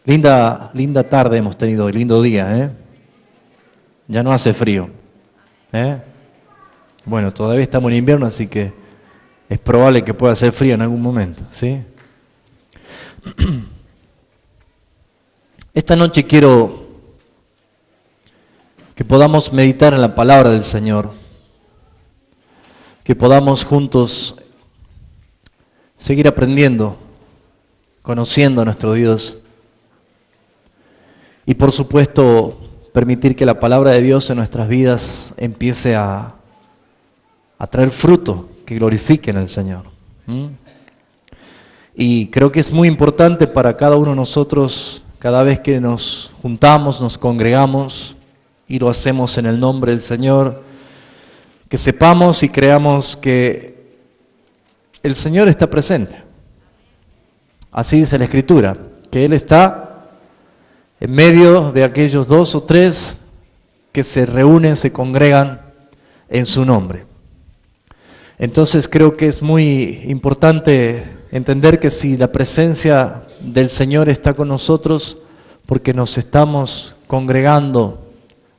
Linda tarde hemos tenido hoy, lindo día, ¿eh? Ya no hace frío, ¿eh? Bueno, todavía estamos en invierno, así que es probable que pueda hacer frío en algún momento, ¿sí? Esta noche quiero que podamos meditar en la palabra del Señor, que podamos juntos seguir aprendiendo, conociendo a nuestro Dios y por supuesto permitir que la palabra de Dios en nuestras vidas empiece a traer fruto que glorifiquen al Señor. Y creo que es muy importante para cada uno de nosotros, cada vez que nos juntamos, nos congregamos y lo hacemos en el nombre del Señor, que sepamos y creamos que el Señor está presente. Así dice la Escritura, que Él está en medio de aquellos 2 o 3 que se reúnen, se congregan en su nombre. Entonces creo que es muy importante entender que si la presencia del Señor está con nosotros, porque nos estamos congregando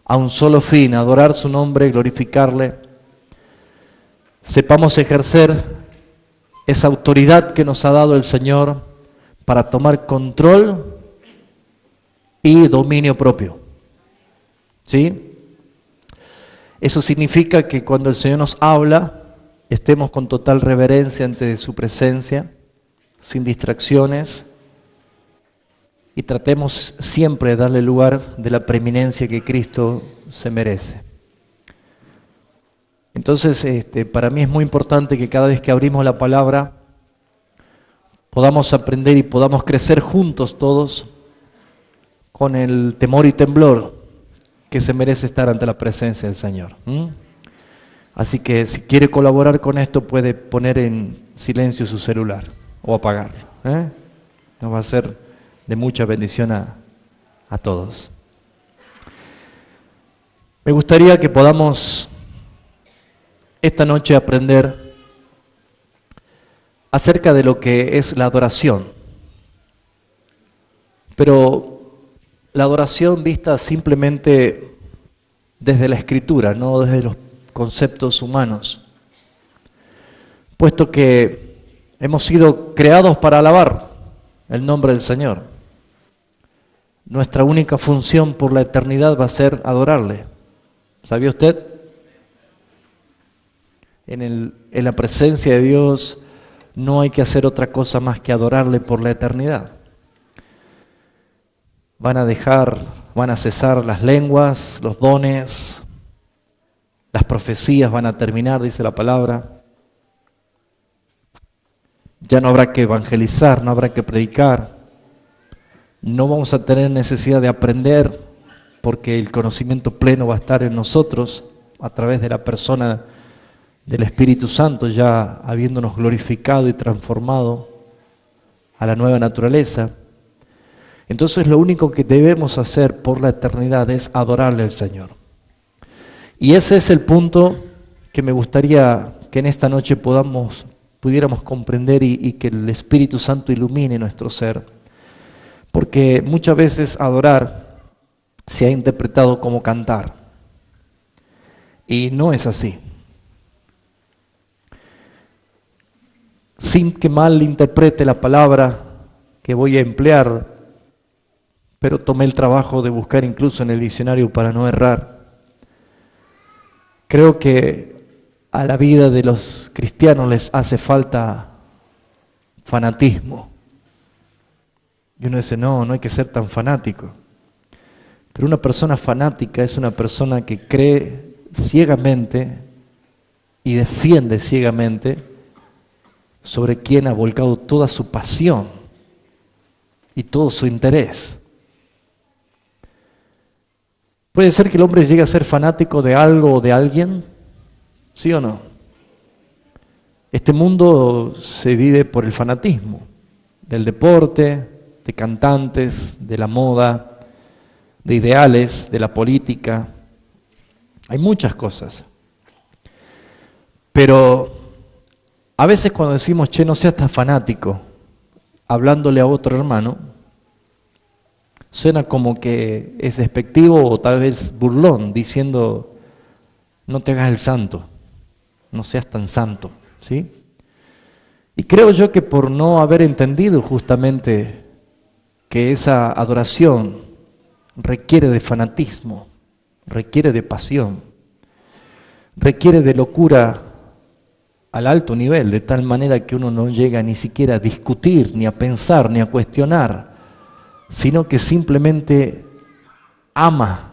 a un solo fin, a adorar su nombre, glorificarle, sepamos ejercer esa autoridad que nos ha dado el Señor para tomar control y dominio propio. ¿Sí? Eso significa que cuando el Señor nos habla, estemos con total reverencia ante su presencia, sin distracciones, y tratemos siempre de darle lugar de la preeminencia que Cristo se merece. Entonces, para mí es muy importante que cada vez que abrimos la palabra, podamos aprender y podamos crecer juntos todos con el temor y temblor que se merece estar ante la presencia del Señor. Así que si quiere colaborar con esto, puede poner en silencio su celular o apagarlo. Nos va a ser de mucha bendición a todos. Me gustaría que podamos esta noche aprender acerca de lo que es la adoración. Pero la adoración vista simplemente desde la Escritura, no desde los conceptos humanos, puesto que hemos sido creados para alabar el nombre del Señor. Nuestra única función por la eternidad va a ser adorarle. ¿Sabía usted? En la presencia de Dios no hay que hacer otra cosa más que adorarle por la eternidad. Van a cesar las lenguas, los dones, las profecías van a terminar, dice la palabra. Ya no habrá que evangelizar, no habrá que predicar. No vamos a tener necesidad de aprender porque el conocimiento pleno va a estar en nosotros a través de la persona del Espíritu Santo, ya habiéndonos glorificado y transformado a la nueva naturaleza. Entonces lo único que debemos hacer por la eternidad es adorarle al Señor. Y ese es el punto que me gustaría que en esta noche pudiéramos comprender y que el Espíritu Santo ilumine nuestro ser. Porque muchas veces adorar se ha interpretado como cantar. Y no es así. Sin que mal interprete la palabra que voy a emplear, pero tomé el trabajo de buscar incluso en el diccionario para no errar. Creo que a la vida de los cristianos les hace falta fanatismo. Y uno dice, no hay que ser tan fanático. Pero una persona fanática es una persona que cree ciegamente y defiende ciegamente sobre quien ha volcado toda su pasión y todo su interés. ¿Puede ser que el hombre llegue a ser fanático de algo o de alguien? ¿Sí o no? Este mundo se vive por el fanatismo, del deporte, de cantantes, de la moda, de ideales, de la política. Hay muchas cosas. Pero a veces cuando decimos, no seas tan fanático, hablándole a otro hermano, Suena como que es despectivo o tal vez burlón, diciendo, no te hagas el santo, no seas tan santo, ¿sí? Y creo yo que por no haber entendido justamente que esa adoración requiere de fanatismo, requiere de pasión, requiere de locura al alto nivel, de tal manera que uno no llega ni siquiera a discutir, ni a pensar, ni a cuestionar, sino que simplemente ama,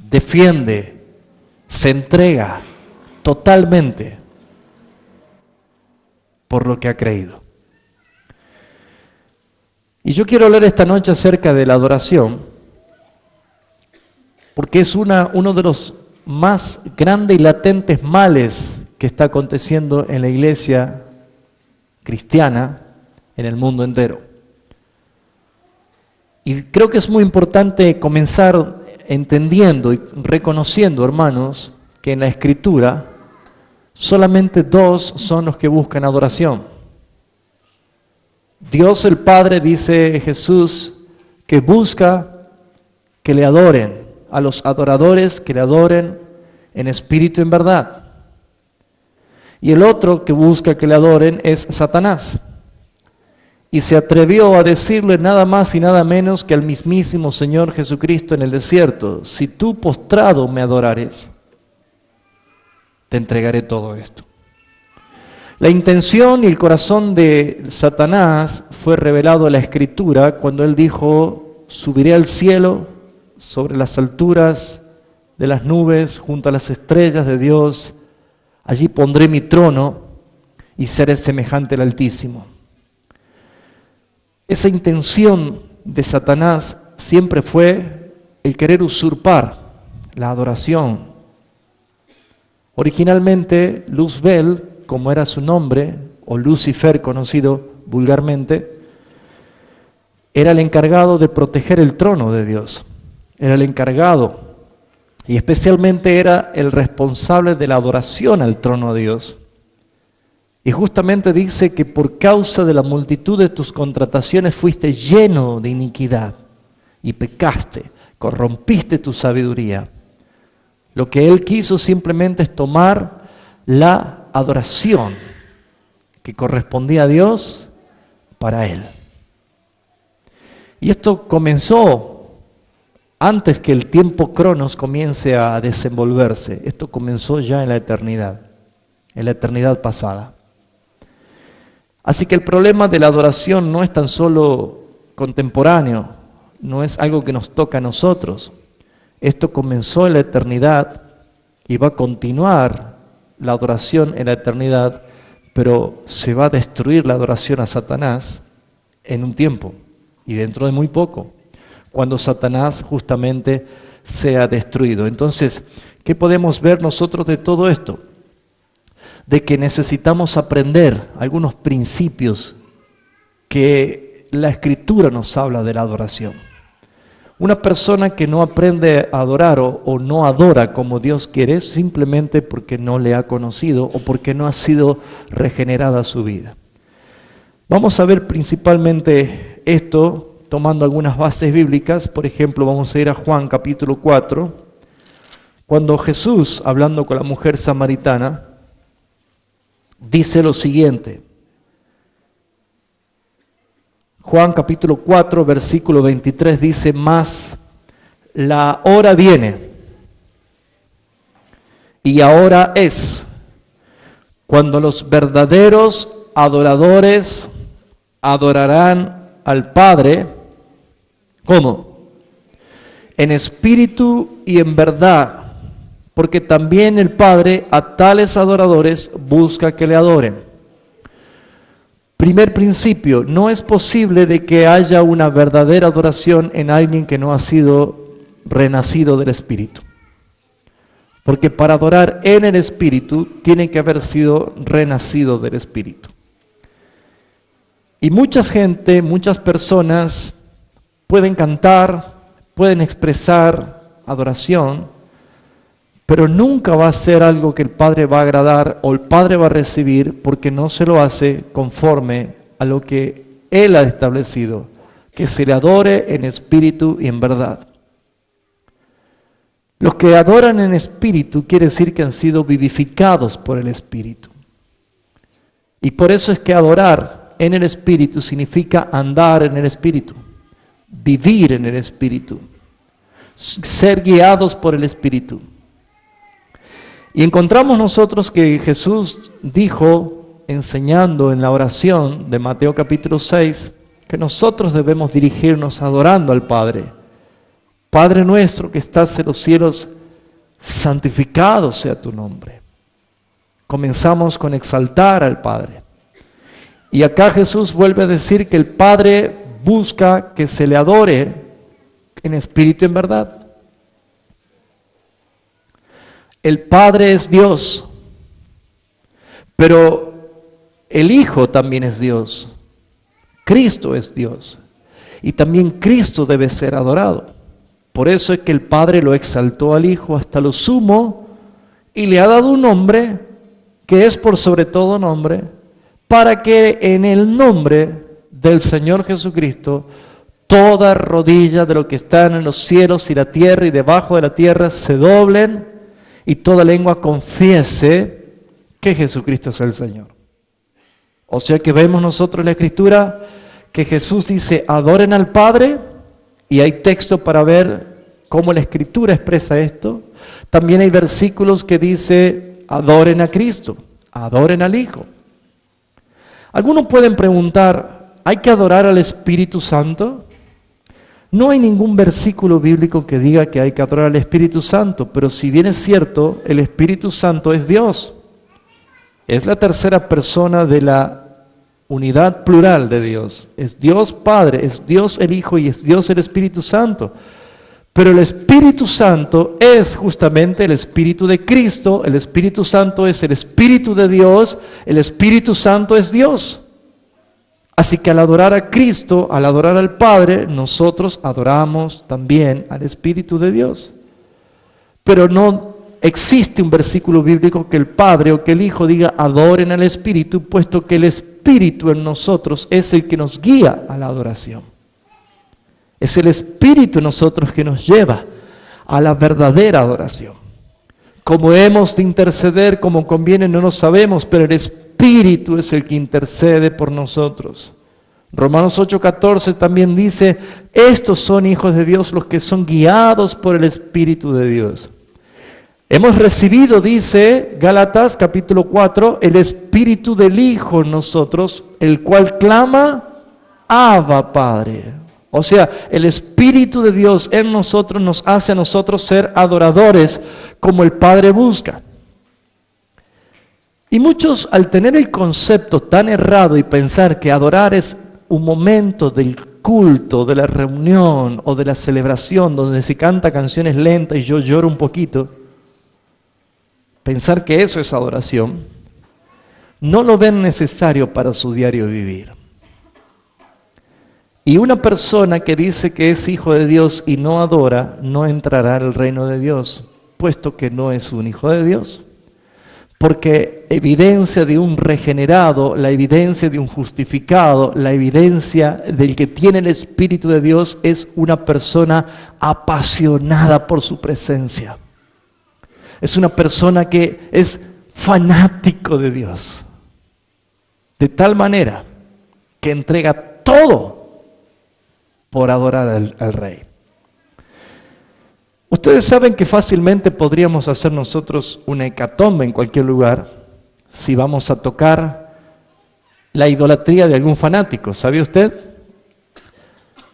defiende, se entrega totalmente por lo que ha creído. Y yo quiero hablar esta noche acerca de la adoración, porque es uno de los más grandes y latentes males que está aconteciendo en la iglesia cristiana en el mundo entero. Y creo que es muy importante comenzar entendiendo y reconociendo, hermanos, que en la Escritura solamente dos son los que buscan adoración. Dios el Padre, dice Jesús, que busca que le adoren, a los adoradores que le adoren en espíritu y en verdad. Y el otro que busca que le adoren es Satanás. Y se atrevió a decirle nada más y nada menos que al mismísimo Señor Jesucristo en el desierto: si tú postrado me adorares, te entregaré todo esto. La intención y el corazón de Satanás fue revelado en la Escritura cuando él dijo: subiré al cielo, sobre las alturas de las nubes, junto a las estrellas de Dios, allí pondré mi trono y seré semejante al Altísimo. Esa intención de Satanás siempre fue el querer usurpar la adoración. Originalmente, Luzbel, como era su nombre, o Lucifer conocido vulgarmente, era el encargado de proteger el trono de Dios. Era el encargado y especialmente era el responsable de la adoración al trono de Dios. Y justamente dice que por causa de la multitud de tus contrataciones fuiste lleno de iniquidad y pecaste, corrompiste tu sabiduría. Lo que él quiso simplemente es tomar la adoración que correspondía a Dios para él. Y esto comenzó antes que el tiempo Cronos comience a desenvolverse. Esto comenzó ya en la eternidad pasada. Así que el problema de la adoración no es tan solo contemporáneo, no es algo que nos toca a nosotros. Esto comenzó en la eternidad y va a continuar la adoración en la eternidad, pero se va a destruir la adoración a Satanás en un tiempo y dentro de muy poco, cuando Satanás justamente sea destruido. Entonces, ¿qué podemos ver nosotros de todo esto? De que necesitamos aprender algunos principios que la Escritura nos habla de la adoración. Una persona que no aprende a adorar o no adora como Dios quiere, simplemente porque no le ha conocido o porque no ha sido regenerada su vida. Vamos a ver principalmente esto tomando algunas bases bíblicas. Por ejemplo, vamos a ir a Juan capítulo 4, cuando Jesús, hablando con la mujer samaritana, dice lo siguiente. Juan capítulo 4, versículo 23 dice: mas la hora viene, y ahora es, cuando los verdaderos adoradores adorarán al Padre, ¿cómo? En espíritu y en verdad, porque también el Padre a tales adoradores busca que le adoren. Primer principio: no es posible de que haya una verdadera adoración en alguien que no ha sido renacido del Espíritu. Porque para adorar en el Espíritu tiene que haber sido renacido del Espíritu. Y muchas personas pueden cantar, pueden expresar adoración, pero nunca va a ser algo que el Padre va a agradar o el Padre va a recibir, porque no se lo hace conforme a lo que Él ha establecido, que se le adore en espíritu y en verdad. Los que adoran en espíritu quiere decir que han sido vivificados por el espíritu. Y por eso es que adorar en el espíritu significa andar en el espíritu, vivir en el espíritu, ser guiados por el espíritu. Y encontramos nosotros que Jesús dijo, enseñando en la oración de Mateo capítulo 6, que nosotros debemos dirigirnos adorando al Padre. Padre nuestro que estás en los cielos, santificado sea tu nombre. Comenzamos con exaltar al Padre. Y acá Jesús vuelve a decir que el Padre busca que se le adore en espíritu y en verdad. El Padre es Dios, pero el Hijo también es Dios. Cristo es Dios. Y también Cristo debe ser adorado. Por eso es que el Padre lo exaltó al Hijo hasta lo sumo y le ha dado un nombre que es por sobre todo nombre, para que en el nombre del Señor Jesucristo toda rodilla de lo que están en los cielos y la tierra y debajo de la tierra se doblen y toda lengua confiese que Jesucristo es el Señor. O sea que vemos nosotros en la Escritura que Jesús dice, adoren al Padre, y hay texto para ver cómo la Escritura expresa esto. También hay versículos que dice, adoren a Cristo, adoren al Hijo. Algunos pueden preguntar, ¿hay que adorar al Espíritu Santo? No hay ningún versículo bíblico que diga que hay que adorar al Espíritu Santo, pero si bien es cierto, el Espíritu Santo es Dios. Es la tercera persona de la unidad plural de Dios. Es Dios Padre, es Dios el Hijo y es Dios el Espíritu Santo. Pero el Espíritu Santo es justamente el Espíritu de Cristo, el Espíritu Santo es el Espíritu de Dios, el Espíritu Santo es Dios. Así que al adorar a Cristo, al adorar al Padre, nosotros adoramos también al Espíritu de Dios. Pero no existe un versículo bíblico que el Padre o que el Hijo diga adoren al Espíritu, puesto que el Espíritu en nosotros es el que nos guía a la adoración. Es el Espíritu en nosotros que nos lleva a la verdadera adoración. Cómo hemos de interceder, como conviene, no lo sabemos, pero el Espíritu es el que intercede por nosotros. Romanos 8:14 también dice, estos son hijos de Dios los que son guiados por el Espíritu de Dios. Hemos recibido, dice Gálatas capítulo 4, el Espíritu del Hijo en nosotros, el cual clama, Abba Padre. O sea, el Espíritu de Dios en nosotros nos hace a nosotros ser adoradores como el Padre busca. Y muchos, al tener el concepto tan errado y pensar que adorar es un momento del culto, de la reunión o de la celebración donde se canta canciones lentas y yo lloro un poquito, pensar que eso es adoración, no lo ven necesario para su diario vivir. Y una persona que dice que es hijo de Dios y no adora, no entrará al reino de Dios, puesto que no es un hijo de Dios. Porque evidencia de un regenerado, la evidencia de un justificado, la evidencia del que tiene el Espíritu de Dios es una persona apasionada por su presencia. Es una persona que es fanático de Dios. De tal manera que entrega todo por adorar al Rey. Ustedes saben que fácilmente podríamos hacer nosotros una hecatombe en cualquier lugar si vamos a tocar la idolatría de algún fanático. ¿Sabe usted?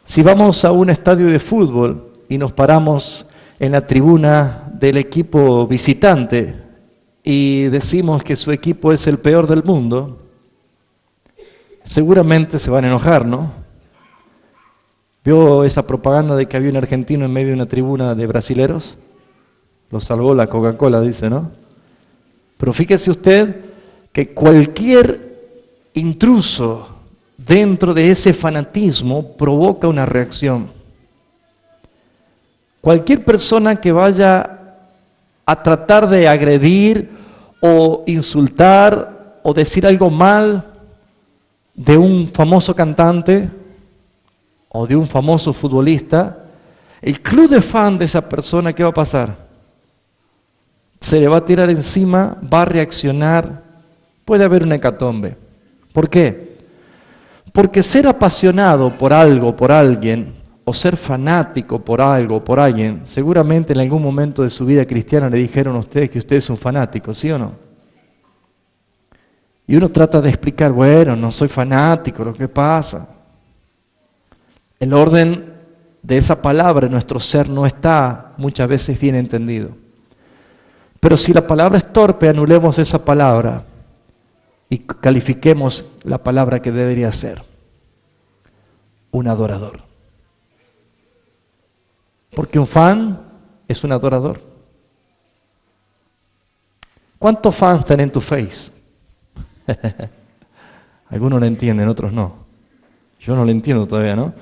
Si vamos a un estadio de fútbol y nos paramos en la tribuna del equipo visitante y decimos que su equipo es el peor del mundo, seguramente se van a enojar, ¿no? ¿Vio esa propaganda de que había un argentino en medio de una tribuna de brasileros? Lo salvó la Coca-Cola, dice, ¿no? Pero fíjese usted que cualquier intruso dentro de ese fanatismo provoca una reacción. Cualquier persona que vaya a tratar de agredir o insultar o decir algo mal de un famoso cantante o de un famoso futbolista, el club de fan de esa persona, ¿qué va a pasar? Se le va a tirar encima, va a reaccionar, puede haber una hecatombe. ¿Por qué? Porque ser apasionado por algo, por alguien, o ser fanático por algo, por alguien, seguramente en algún momento de su vida cristiana le dijeron a ustedes que usted es un fanático, ¿sí o no? Y uno trata de explicar, bueno, no soy fanático, lo que pasa. El orden de esa palabra en nuestro ser no está muchas veces bien entendido. Pero si la palabra es torpe, anulemos esa palabra y califiquemos la palabra que debería ser: un adorador. Porque un fan es un adorador. ¿Cuántos fans están en tu Face? Algunos lo entienden, otros no. Yo no lo entiendo todavía, ¿no?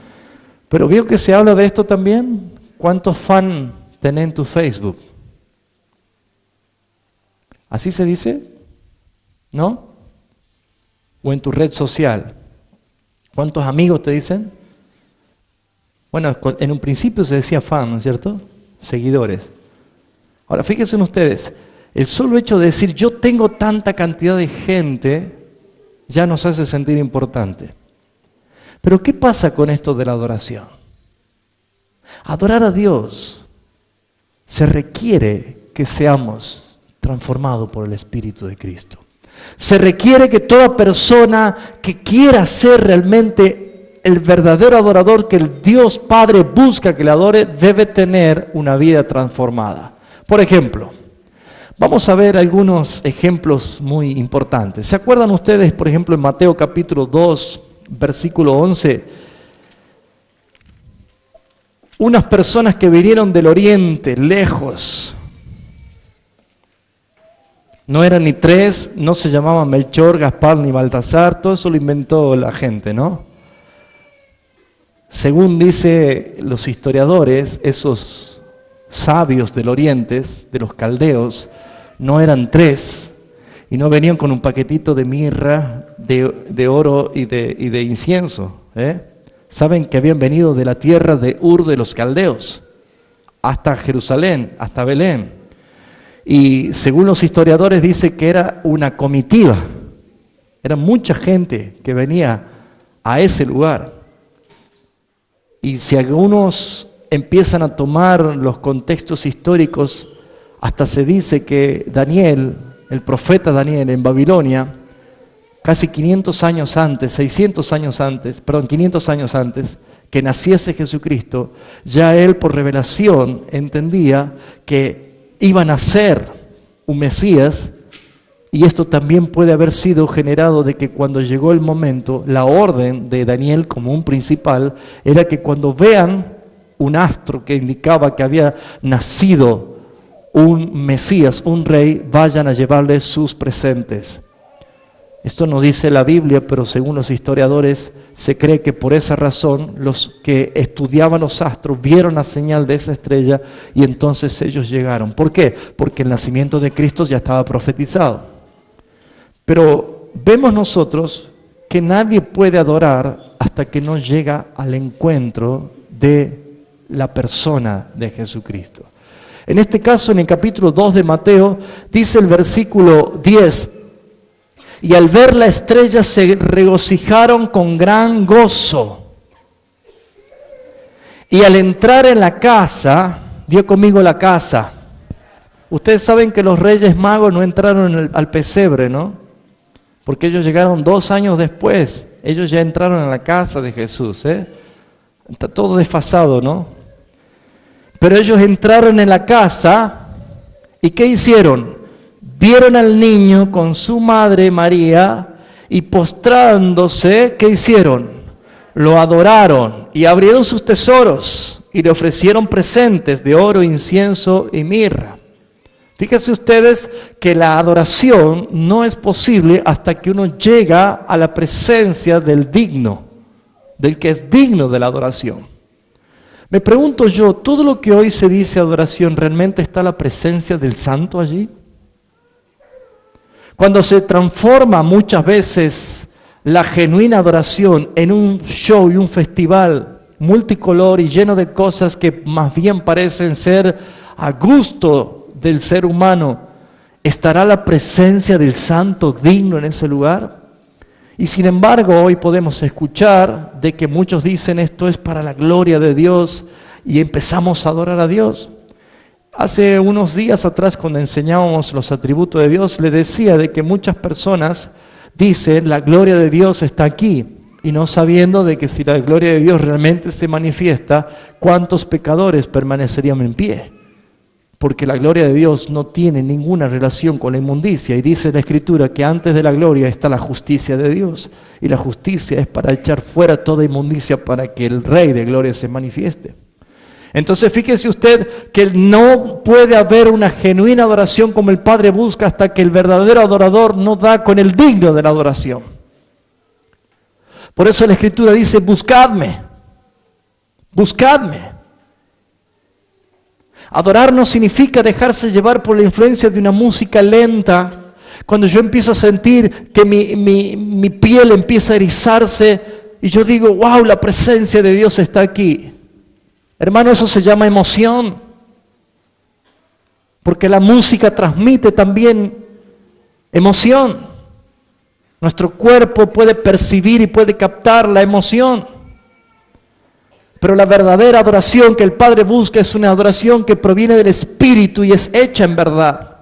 Pero veo que se habla de esto también. ¿Cuántos fans tenés en tu Facebook? ¿Así se dice? ¿No? O en tu red social. ¿Cuántos amigos te dicen? Bueno, en un principio se decía fan, ¿no es cierto? Seguidores. Ahora, fíjense en ustedes, el solo hecho de decir yo tengo tanta cantidad de gente ya nos hace sentir importante. Pero ¿qué pasa con esto de la adoración? Adorar a Dios se requiere que seamos transformados por el Espíritu de Cristo. Se requiere que toda persona que quiera ser realmente el verdadero adorador que el Dios Padre busca que le adore, debe tener una vida transformada. Por ejemplo, vamos a ver algunos ejemplos muy importantes. ¿Se acuerdan ustedes, por ejemplo, en Mateo capítulo 2, versículo 11? Unas personas que vinieron del oriente, lejos. No eran ni tres, no se llamaban Melchor, Gaspar ni Baltasar, todo eso lo inventó la gente, ¿no? Según dicen los historiadores, esos sabios del oriente, de los caldeos, no eran tres y no venían con un paquetito de mirra, de oro y de incienso. Saben que habían venido de la tierra de Ur de los caldeos hasta Jerusalén, hasta Belén. Y según los historiadores dice que era una comitiva, era mucha gente que venía a ese lugar. Y si algunos empiezan a tomar los contextos históricos, hasta se dice que Daniel, el profeta Daniel en Babilonia, casi 500 años antes que naciese Jesucristo, ya él por revelación entendía que iban a ser un Mesías, y esto también puede haber sido generado de que cuando llegó el momento, la orden de Daniel como un principal era que cuando vean un astro que indicaba que había nacido un Mesías, un rey, vayan a llevarle sus presentes. Esto no dice la Biblia, pero según los historiadores se cree que por esa razón los que estudiaban los astros vieron la señal de esa estrella y entonces ellos llegaron. ¿Por qué? Porque el nacimiento de Cristo ya estaba profetizado. Pero vemos nosotros que nadie puede adorar hasta que no llega al encuentro de la persona de Jesucristo. En este caso, en el capítulo 2 de Mateo, dice el versículo 10, y al ver la estrella se regocijaron con gran gozo. Y al entrar en la casa, dio conmigo la casa. Ustedes saben que los Reyes Magos no entraron al pesebre, ¿no? Porque ellos llegaron 2 años después. Ellos ya entraron en la casa de Jesús, Está todo desfasado, ¿no? Pero ellos entraron en la casa y ¿qué hicieron? Vieron al niño con su madre María y postrándose, ¿qué hicieron? Lo adoraron y abrieron sus tesoros y le ofrecieron presentes de oro, incienso y mirra. Fíjense ustedes que la adoración no es posible hasta que uno llega a la presencia del digno, del que es digno de la adoración. Me pregunto yo, ¿todo lo que hoy se dice adoración, realmente está la presencia del santo allí? Cuando se transforma muchas veces la genuina adoración en un show y un festival, multicolor y lleno de cosas que más bien parecen ser a gusto del ser humano, ¿estará la presencia del Santo digno en ese lugar? Y sin embargo, hoy podemos escuchar de que muchos dicen esto es para la gloria de Dios y empezamos a adorar a Dios. Hace unos días atrás, cuando enseñábamos los atributos de Dios, le decía de que muchas personas dicen la gloria de Dios está aquí, y no sabiendo de que si la gloria de Dios realmente se manifiesta, ¿cuántos pecadores permanecerían en pie? Porque la gloria de Dios no tiene ninguna relación con la inmundicia, y dice la Escritura que antes de la gloria está la justicia de Dios, y la justicia es para echar fuera toda inmundicia para que el Rey de gloria se manifieste. Entonces fíjese usted que no puede haber una genuina adoración como el Padre busca hasta que el verdadero adorador no da con el digno de la adoración. Por eso la Escritura dice, buscadme, buscadme. Adorar no significa dejarse llevar por la influencia de una música lenta. Cuando yo empiezo a sentir que mi piel empieza a erizarse y yo digo, wow, la presencia de Dios está aquí. Hermano, eso se llama emoción, porque la música transmite también emoción. Nuestro cuerpo puede percibir y puede captar la emoción. Pero la verdadera adoración que el Padre busca es una adoración que proviene del Espíritu y es hecha en verdad,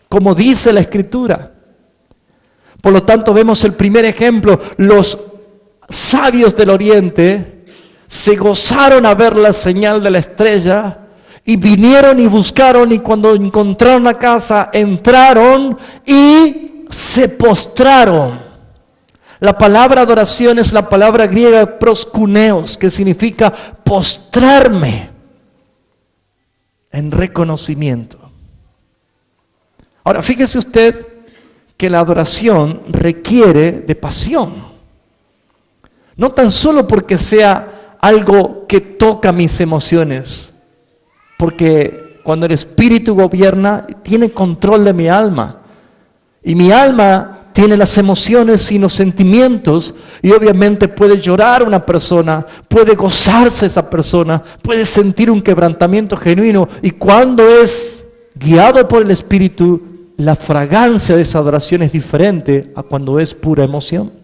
como dice la Escritura. Por lo tanto, vemos el primer ejemplo. Los sabios del Oriente se gozaron a ver la señal de la estrella y vinieron y buscaron, y cuando encontraron la casa entraron y se postraron. La palabra adoración es la palabra griega proskuneos, que significa postrarme en reconocimiento. Ahora, fíjese usted que la adoración requiere de pasión. No tan solo porque sea algo que toca mis emociones, porque cuando el Espíritu gobierna, tiene control de mi alma, y mi alma tiene las emociones y los sentimientos, y obviamente puede llorar una persona, puede gozarse esa persona, puede sentir un quebrantamiento genuino, y cuando es guiado por el Espíritu, la fragancia de esa adoración es diferente a cuando es pura emoción.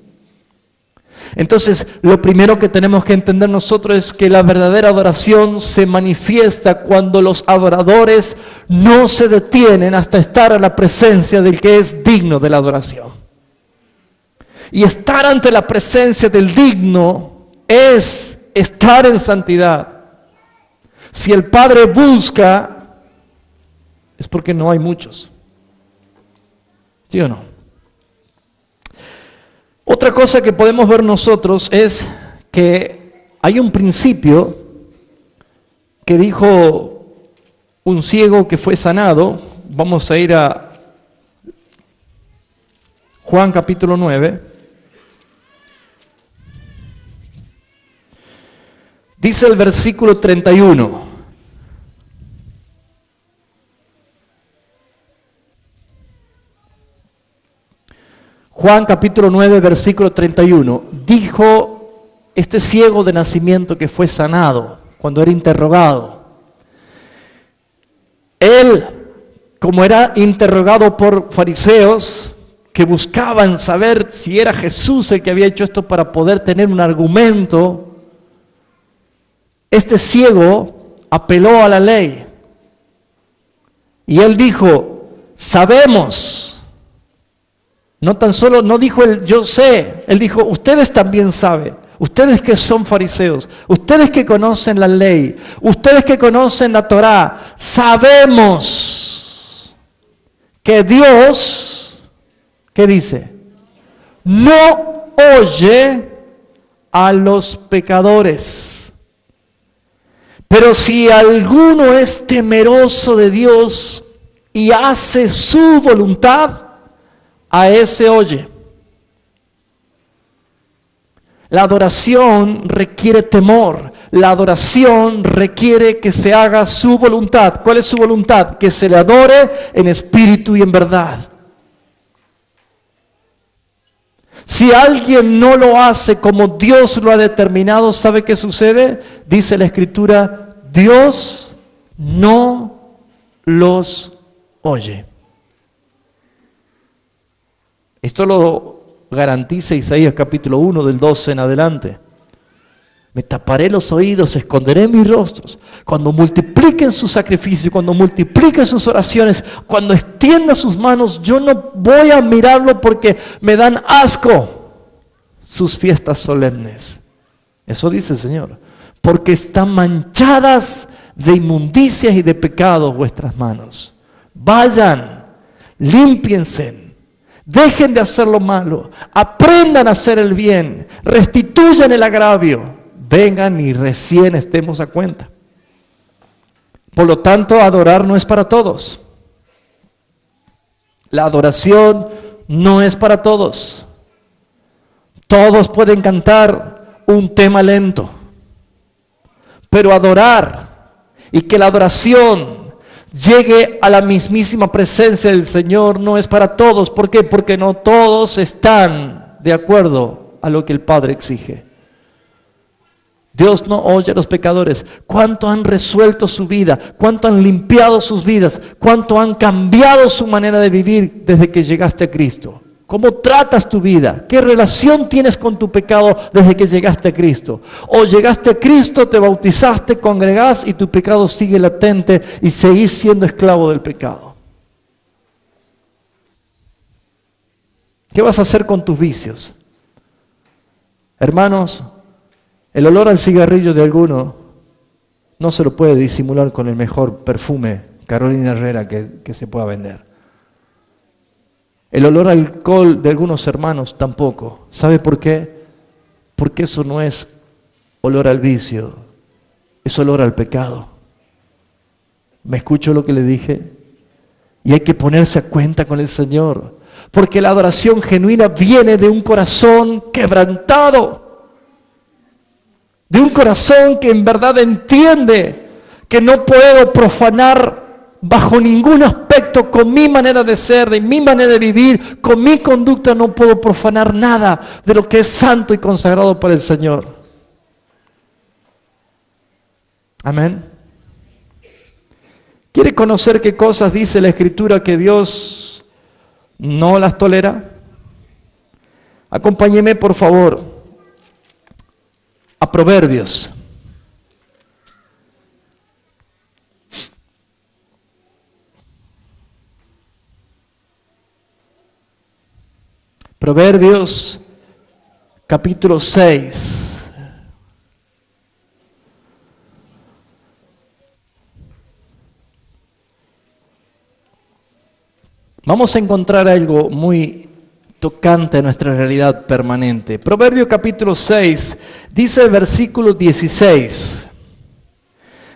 Entonces, lo primero que tenemos que entender nosotros es que la verdadera adoración se manifiesta cuando los adoradores no se detienen hasta estar a la presencia del que es digno de la adoración. Y estar ante la presencia del digno es estar en santidad. Si el Padre busca, es porque no hay muchos. ¿Sí o no? Otra cosa que podemos ver nosotros es que hay un principio que dijo un ciego que fue sanado. Vamos a ir a Juan capítulo 9. Dice el versículo 31. Juan capítulo 9, versículo 31. Dijo este ciego de nacimiento que fue sanado cuando era interrogado. Él, como era interrogado por fariseos que buscaban saber si era Jesús el que había hecho esto para poder tener un argumento, este ciego apeló a la ley. Y él dijo, sabemos. No tan solo, no dijo él, yo sé, él dijo, ustedes también saben, ustedes que son fariseos, ustedes que conocen la ley, ustedes que conocen la Torá, sabemos que Dios, ¿qué dice? No oye a los pecadores. Pero si alguno es temeroso de Dios y hace su voluntad, a ese oye. La adoración requiere temor. La adoración requiere que se haga su voluntad. ¿Cuál es su voluntad? Que se le adore en espíritu y en verdad. Si alguien no lo hace como Dios lo ha determinado, ¿sabe qué sucede? Dice la Escritura, Dios no los oye. Esto lo garantiza Isaías capítulo 1 del 12 en adelante. Me taparé los oídos, esconderé mis rostros. Cuando multipliquen sus sacrificios, cuando multipliquen sus oraciones, cuando extienda sus manos, yo no voy a mirarlo porque me dan asco sus fiestas solemnes. Eso dice el Señor. Porque están manchadas de inmundicias y de pecados vuestras manos. Vayan, límpiense, dejen de hacer lo malo, aprendan a hacer el bien, restituyan el agravio. Vengan y recién estemos a cuenta. Por lo tanto, adorar no es para todos. La adoración no es para todos. Todos pueden cantar un tema lento. Pero adorar y que la adoración llegue a la mismísima presencia del Señor no es para todos. ¿Por qué? Porque no todos están de acuerdo a lo que el Padre exige. Dios no oye a los pecadores. ¿Cuánto han resuelto su vida? ¿Cuánto han limpiado sus vidas? ¿Cuánto han cambiado su manera de vivir desde que llegaste a Cristo? ¿Cómo tratas tu vida? ¿Qué relación tienes con tu pecado desde que llegaste a Cristo? O llegaste a Cristo, te bautizaste, congregás y tu pecado sigue latente y seguís siendo esclavo del pecado. ¿Qué vas a hacer con tus vicios? Hermanos, el olor al cigarrillo de alguno no se lo puede disimular con el mejor perfume Carolina Herrera que se pueda vender. El olor al alcohol de algunos hermanos tampoco. ¿Sabe por qué? Porque eso no es olor al vicio, es olor al pecado. ¿Me escucho lo que le dije? Y hay que ponerse a cuenta con el Señor, porque la adoración genuina viene de un corazón quebrantado. De un corazón que en verdad entiende que no puedo profanar bajo ningún aspecto con mi manera de ser, de mi manera de vivir, con mi conducta no puedo profanar nada de lo que es santo y consagrado para el Señor. Amén. ¿Quiere conocer qué cosas dice la Escritura que Dios no las tolera? Acompáñeme por favor a Proverbios. Proverbios capítulo 6. Vamos a encontrar algo muy tocante a nuestra realidad permanente. Proverbios capítulo 6, dice el versículo 16.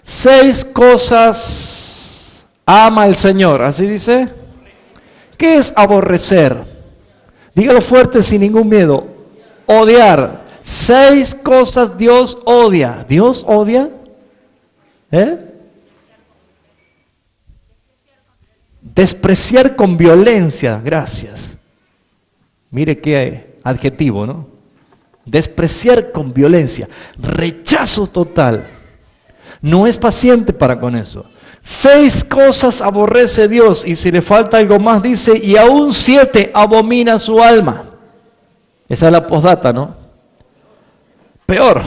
6 cosas ama el Señor, ¿así dice? ¿Qué es aborrecer? Dígalo fuerte sin ningún miedo. Odiar. 6 cosas Dios odia. ¿Dios odia? Despreciar con violencia. Gracias. Mire qué adjetivo, ¿no? Despreciar con violencia. Rechazo total. No es paciente para con eso. 6 cosas aborrece Dios, y si le falta algo más dice, y aún 7 abomina su alma. Esa es la postdata, ¿no? Peor.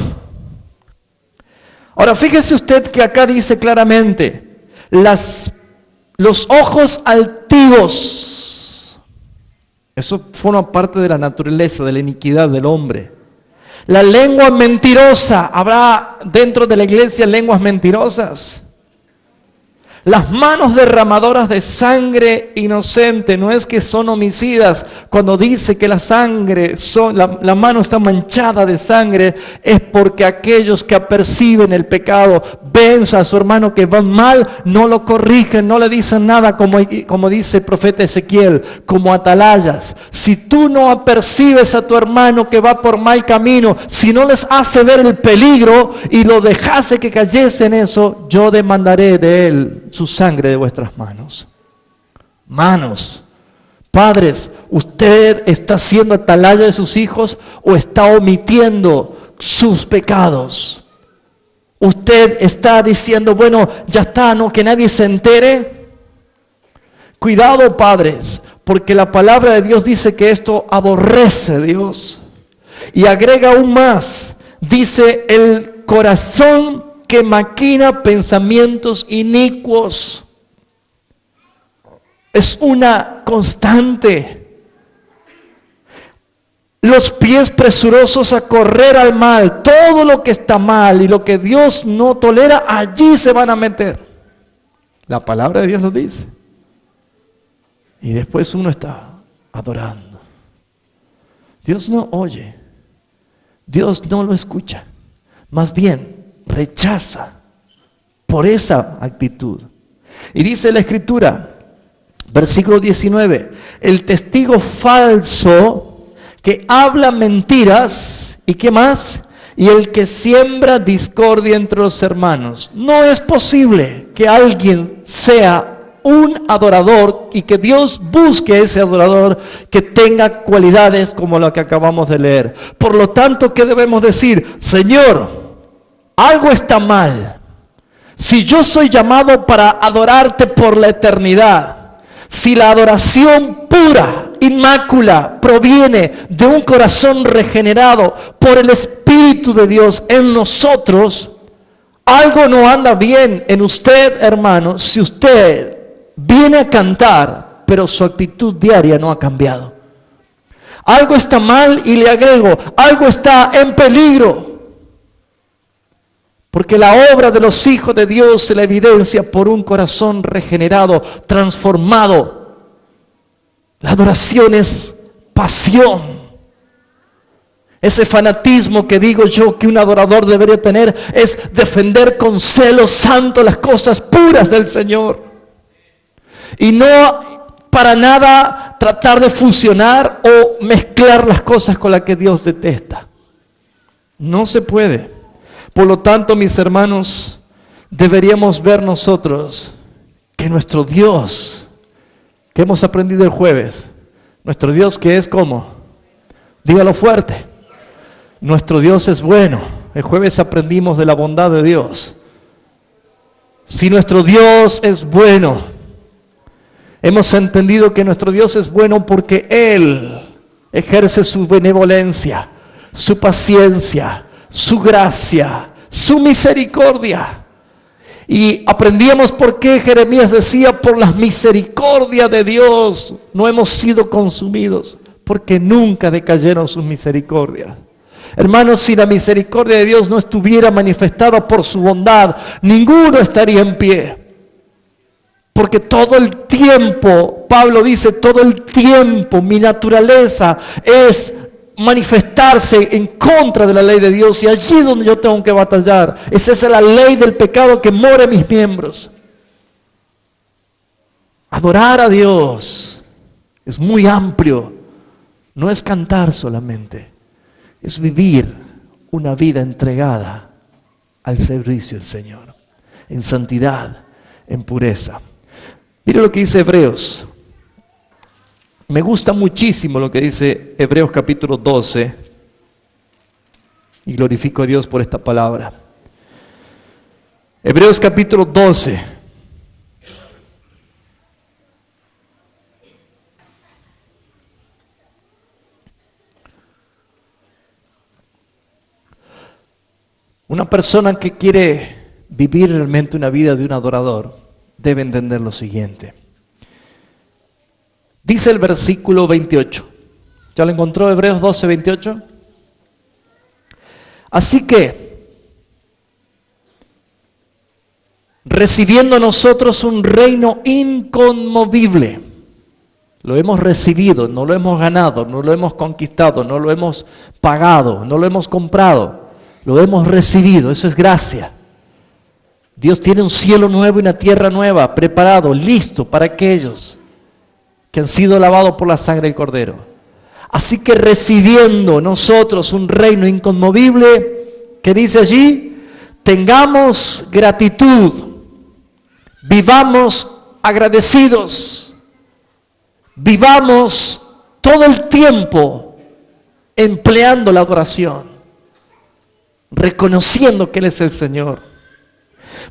Ahora fíjese usted que acá dice claramente, los ojos altivos. Eso forma parte de la naturaleza, de la iniquidad del hombre. La lengua mentirosa. ¿Habrá dentro de la iglesia lenguas mentirosas? Las manos derramadoras de sangre inocente, no es que son homicidas. Cuando dice que la mano está manchada de sangre, es porque aquellos que aperciben el pecado, ven a su hermano que va mal, no lo corrigen, no le dicen nada, como dice el profeta Ezequiel, como atalayas. Si tú no apercibes a tu hermano que va por mal camino, si no les hace ver el peligro y lo dejase que cayese en eso, yo demandaré de él su sangre de vuestras manos. Manos. Padres, ¿usted está siendo atalaya de sus hijos o está omitiendo sus pecados? ¿Usted está diciendo, bueno, ya está, no, que nadie se entere? Cuidado, padres, porque la palabra de Dios dice que esto aborrece a Dios. Y agrega aún más, dice el corazón que maquina pensamientos inicuos. Es una constante. Los pies presurosos a correr al mal. Todo lo que está mal y lo que Dios no tolera, allí se van a meter. La palabra de Dios lo dice. Y después uno está adorando. Dios no oye. Dios no lo escucha. Más bien, rechaza por esa actitud. Y dice la Escritura, versículo 19, el testigo falso que habla mentiras, ¿y qué más? Y el que siembra discordia entre los hermanos. No es posible que alguien sea un adorador y que Dios busque a ese adorador que tenga cualidades como la que acabamos de leer. Por lo tanto, ¿qué debemos decir? Señor, algo está mal. Si yo soy llamado para adorarte por la eternidad, si la adoración pura, inmácula, proviene de un corazón regenerado por el Espíritu de Dios en nosotros, algo no anda bien en usted, hermano, si usted viene a cantar, pero su actitud diaria no ha cambiado. Algo está mal y le agrego, algo está en peligro. Porque la obra de los hijos de Dios se la evidencia por un corazón regenerado, transformado. La adoración es pasión. Ese fanatismo que digo yo que un adorador debería tener es defender con celo santo las cosas puras del Señor. Y no para nada tratar de fusionar o mezclar las cosas con las que Dios detesta. No se puede. Por lo tanto, mis hermanos, deberíamos ver nosotros que nuestro Dios, que hemos aprendido el jueves, nuestro Dios que es como, dígalo fuerte, nuestro Dios es bueno. El jueves aprendimos de la bondad de Dios. Si nuestro Dios es bueno, hemos entendido que nuestro Dios es bueno porque Él ejerce su benevolencia, su paciencia, su gracia, su misericordia. Y aprendíamos por qué Jeremías decía, por la misericordia de Dios no hemos sido consumidos, porque nunca decayeron sus misericordias. Hermanos, si la misericordia de Dios no estuviera manifestada por su bondad, ninguno estaría en pie. Porque todo el tiempo, Pablo dice, todo el tiempo mi naturaleza es manifestarse en contra de la ley de Dios, y allí donde yo tengo que batallar. Esa es la ley del pecado que mora en mis miembros. Adorar a Dios es muy amplio. No es cantar solamente, es vivir una vida entregada al servicio del Señor, en santidad, en pureza. Mire lo que dice Hebreos. Me gusta muchísimo lo que dice Hebreos capítulo 12. Y glorifico a Dios por esta palabra. Hebreos capítulo 12. Una persona que quiere vivir realmente una vida de un adorador debe entender lo siguiente. Dice el versículo 28. ¿Ya lo encontró? Hebreos 12, 28. Así que, recibiendo nosotros un reino inconmovible, lo hemos recibido, no lo hemos ganado, no lo hemos conquistado, no lo hemos pagado, no lo hemos comprado, lo hemos recibido, eso es gracia. Dios tiene un cielo nuevo y una tierra nueva, preparado, listo para aquellos que han sido lavados por la sangre del Cordero. Así que recibiendo nosotros un reino inconmovible, ¿qué dice allí? Tengamos gratitud, vivamos agradecidos, vivamos todo el tiempo empleando la adoración, reconociendo que Él es el Señor.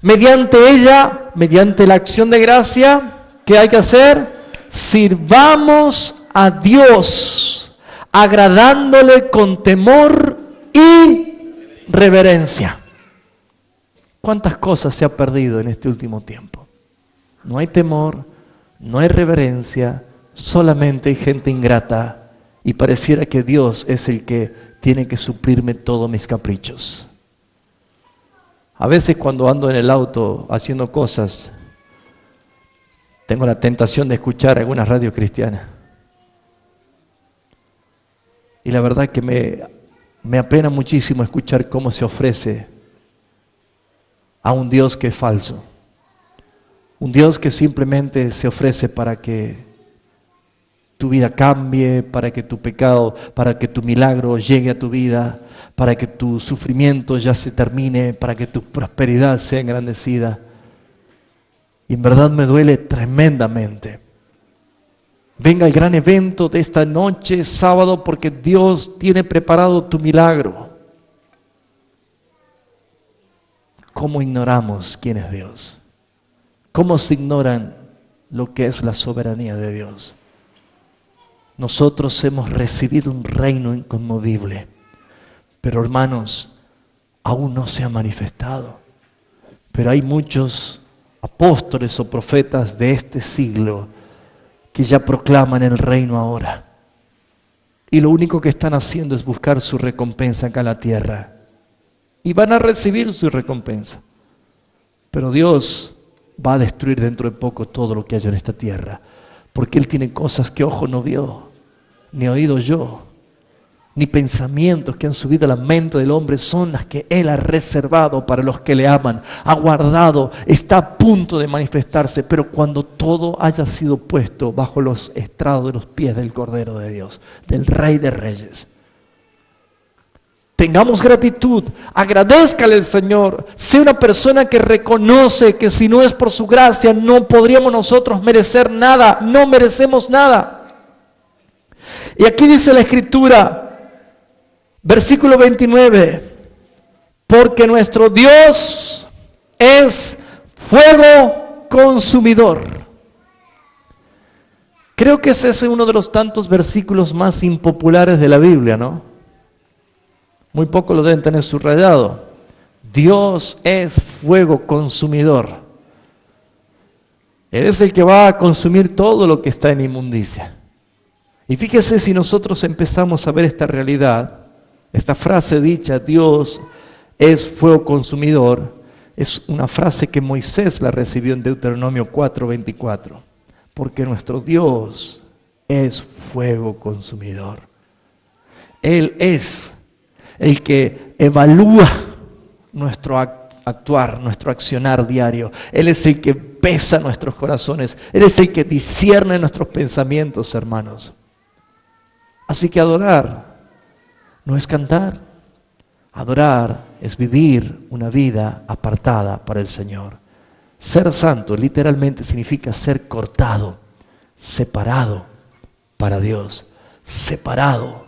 Mediante ella, mediante la acción de gracia, ¿qué hay que hacer? Sirvamos a Dios, agradándole con temor y reverencia. ¿Cuántas cosas se ha perdido en este último tiempo? No hay temor, no hay reverencia, solamente hay gente ingrata y pareciera que Dios es el que tiene que suplirme todos mis caprichos. A veces cuando ando en el auto haciendo cosas, tengo la tentación de escuchar algunas radios cristianas. Y la verdad que me apena muchísimo escuchar cómo se ofrece a un Dios que es falso. Un Dios que simplemente se ofrece para que tu vida cambie, para que tu pecado, para que tu milagro llegue a tu vida, para que tu sufrimiento ya se termine, para que tu prosperidad sea engrandecida. Y en verdad me duele tremendamente. Venga el gran evento de esta noche, sábado, porque Dios tiene preparado tu milagro. ¿Cómo ignoramos quién es Dios? ¿Cómo se ignoran lo que es la soberanía de Dios? Nosotros hemos recibido un reino inconmovible, pero hermanos, aún no se ha manifestado. Pero hay muchos apóstoles o profetas de este siglo que ya proclaman el reino ahora. Y lo único que están haciendo es buscar su recompensa acá en la tierra. Y van a recibir su recompensa. Pero Dios va a destruir dentro de poco todo lo que hay en esta tierra. Porque Él tiene cosas que ojo no vio, ni oído yo, ni pensamientos que han subido a la mente del hombre, son las que Él ha reservado para los que le aman, ha guardado, está a punto de manifestarse, pero cuando todo haya sido puesto bajo los estrados de los pies del Cordero de Dios, del Rey de Reyes. Tengamos gratitud, agradézcale al Señor, sea una persona que reconoce que si no es por su gracia no podríamos nosotros merecer nada, no merecemos nada. Y aquí dice la Escritura, versículo 29, porque nuestro Dios es fuego consumidor. Creo que ese es uno de los tantos versículos más impopulares de la Biblia, ¿no? Muy poco lo deben tener subrayado. Dios es fuego consumidor. Él es el que va a consumir todo lo que está en inmundicia. Y fíjese si nosotros empezamos a ver esta realidad, esta frase dicha, Dios es fuego consumidor, es una frase que Moisés la recibió en Deuteronomio 4:24. Porque nuestro Dios es fuego consumidor. Él es el que evalúa nuestro actuar, nuestro accionar diario. Él es el que pesa nuestros corazones. Él es el que discierne nuestros pensamientos, hermanos. Así que adorar no es cantar. Adorar es vivir una vida apartada para el Señor. Ser santo literalmente significa ser cortado, separado para Dios, separado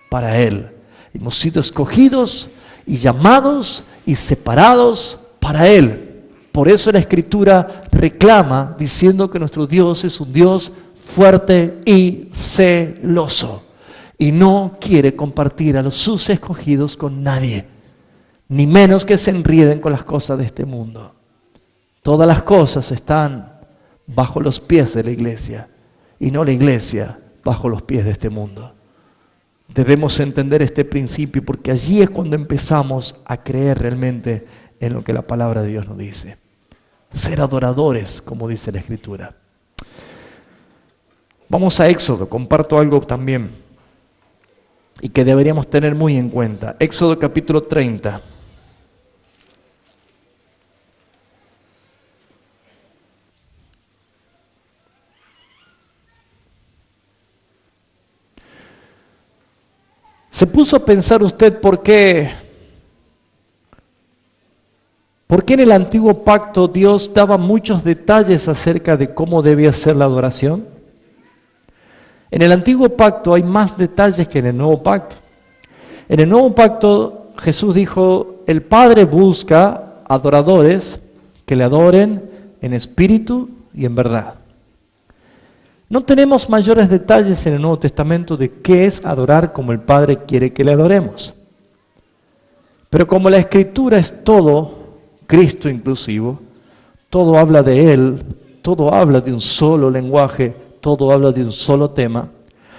para Él. Hemos sido escogidos y llamados y separados para Él. Por eso la Escritura reclama diciendo que nuestro Dios es un Dios fuerte y celoso. Y no quiere compartir a los sus escogidos con nadie, ni menos que se enrieden con las cosas de este mundo. Todas las cosas están bajo los pies de la iglesia y no la iglesia bajo los pies de este mundo. Debemos entender este principio porque allí es cuando empezamos a creer realmente en lo que la palabra de Dios nos dice. Ser adoradores, como dice la Escritura. Vamos a Éxodo, comparto algo también y que deberíamos tener muy en cuenta. Éxodo capítulo 30. ¿Se puso a pensar usted por qué en el antiguo pacto Dios daba muchos detalles acerca de cómo debía ser la adoración? En el antiguo pacto hay más detalles que en el nuevo pacto. En el nuevo pacto Jesús dijo, el Padre busca adoradores que le adoren en espíritu y en verdad. No tenemos mayores detalles en el Nuevo Testamento de qué es adorar como el Padre quiere que le adoremos. Pero como la Escritura es todo, Cristo inclusivo, todo habla de Él, todo habla de un solo lenguaje, todo habla de un solo tema,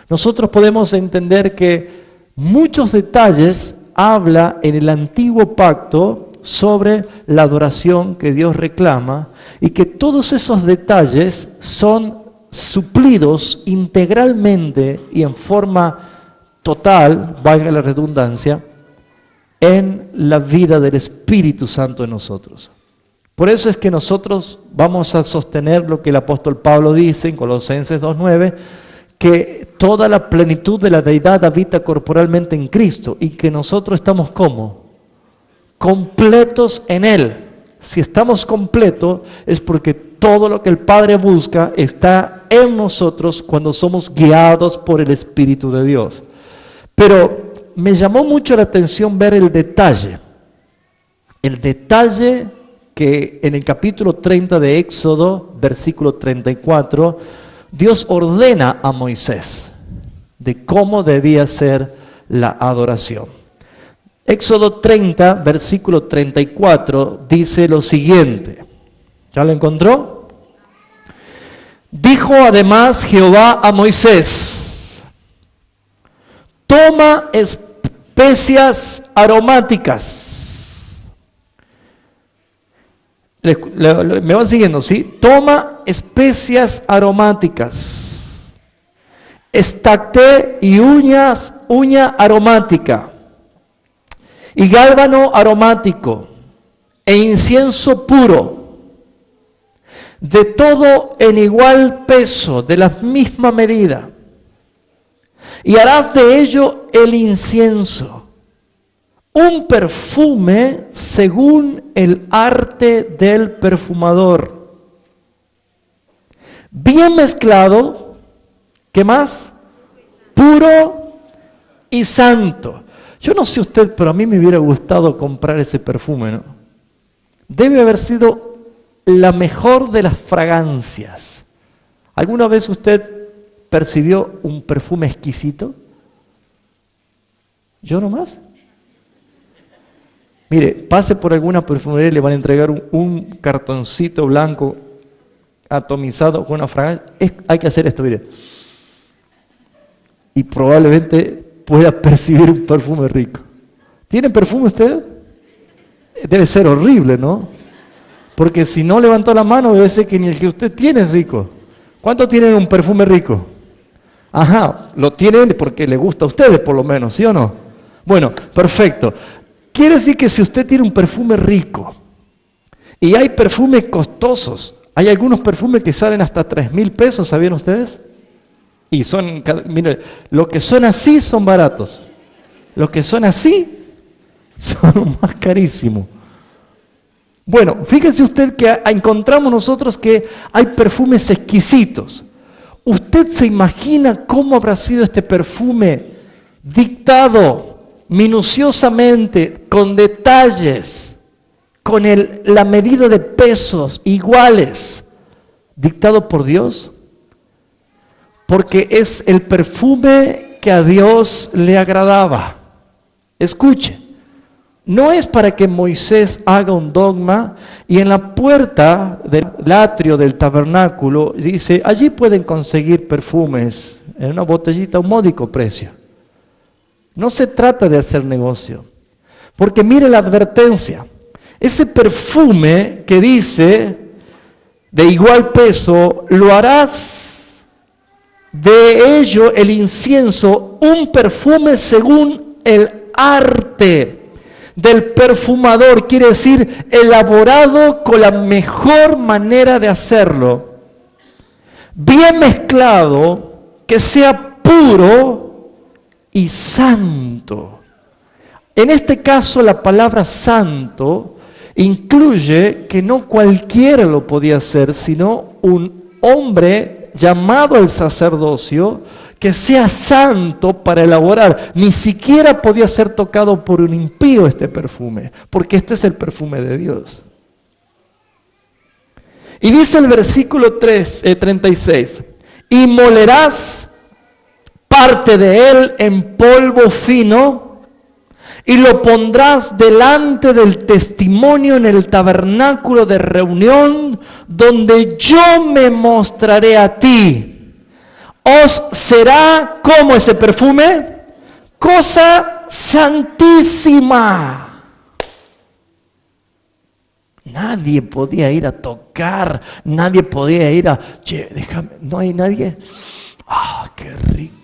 nosotros podemos entender que muchos detalles habla en el antiguo pacto sobre la adoración que Dios reclama y que todos esos detalles son suplidos integralmente y en forma total, valga la redundancia, en la vida del Espíritu Santo en nosotros. Por eso es que nosotros vamos a sostener lo que el apóstol Pablo dice en Colosenses 2:9, que toda la plenitud de la deidad habita corporalmente en Cristo y que nosotros estamos ¿cómo? Completos en Él. Si estamos completos es porque todo lo que el Padre busca está en nosotros cuando somos guiados por el Espíritu de Dios. Pero me llamó mucho la atención ver el detalle que en el capítulo 30 de Éxodo, versículo 34, Dios ordena a Moisés de cómo debía ser la adoración. Éxodo 30, versículo 34, dice lo siguiente. ¿Ya lo encontró? Dijo además Jehová a Moisés, toma especias aromáticas. Me van siguiendo, ¿sí? Toma especias aromáticas. Estacté y uña aromática. Y gálbano aromático. E incienso puro. De todo en igual peso, de la misma medida. Y harás de ello el incienso, un perfume según el arte del perfumador. Bien mezclado, ¿qué más? Puro y santo. Yo no sé usted, pero a mí me hubiera gustado comprar ese perfume, ¿no? Debe haber sido la mejor de las fragancias. ¿Alguna vez usted percibió un perfume exquisito? ¿Yo nomás? Mire, pase por alguna perfumería y le van a entregar un cartoncito blanco atomizado con una fragancia. Hay que hacer esto, mire. Y probablemente pueda percibir un perfume rico. ¿Tiene perfume usted? Debe ser horrible, ¿no? Porque si no levantó la mano, debe ser que ni el que usted tiene es rico. ¿Cuántos tienen un perfume rico? Ajá, lo tienen porque le gusta a ustedes por lo menos, ¿sí o no? Bueno, perfecto. Quiere decir que si usted tiene un perfume rico, y hay perfumes costosos, hay algunos perfumes que salen hasta 3,000 pesos, ¿sabían ustedes? Y son, mire, los que son así son baratos. Los que son así son más carísimos. Bueno, fíjese usted que encontramos nosotros que hay perfumes exquisitos. ¿Usted se imagina cómo habrá sido este perfume dictado minuciosamente, con detalles, con la medida de pesos iguales, dictado por Dios? Porque es el perfume que a Dios le agradaba. Escuche, no es para que Moisés haga un dogma y en la puerta del atrio del tabernáculo dice, allí pueden conseguir perfumes en una botellita a un módico precio. No se trata de hacer negocio, porque mire la advertencia, ese perfume que dice de igual peso, lo harás de ello el incienso, un perfume según el arte del perfumador, quiere decir elaborado con la mejor manera de hacerlo, bien mezclado, que sea puro y santo. En este caso la palabra santo incluye que no cualquiera lo podía hacer, sino un hombre llamado al sacerdocio que sea santo para elaborar. Ni siquiera podía ser tocado por un impío este perfume, porque este es el perfume de Dios. Y dice el versículo 36, y molerás parte de él en polvo fino, y lo pondrás delante del testimonio en el tabernáculo de reunión, donde yo me mostraré a ti. Os será como ese perfume, cosa santísima. Nadie podía ir a tocar, nadie podía ir a, che, déjame, no hay nadie. ¡Ah, qué rico!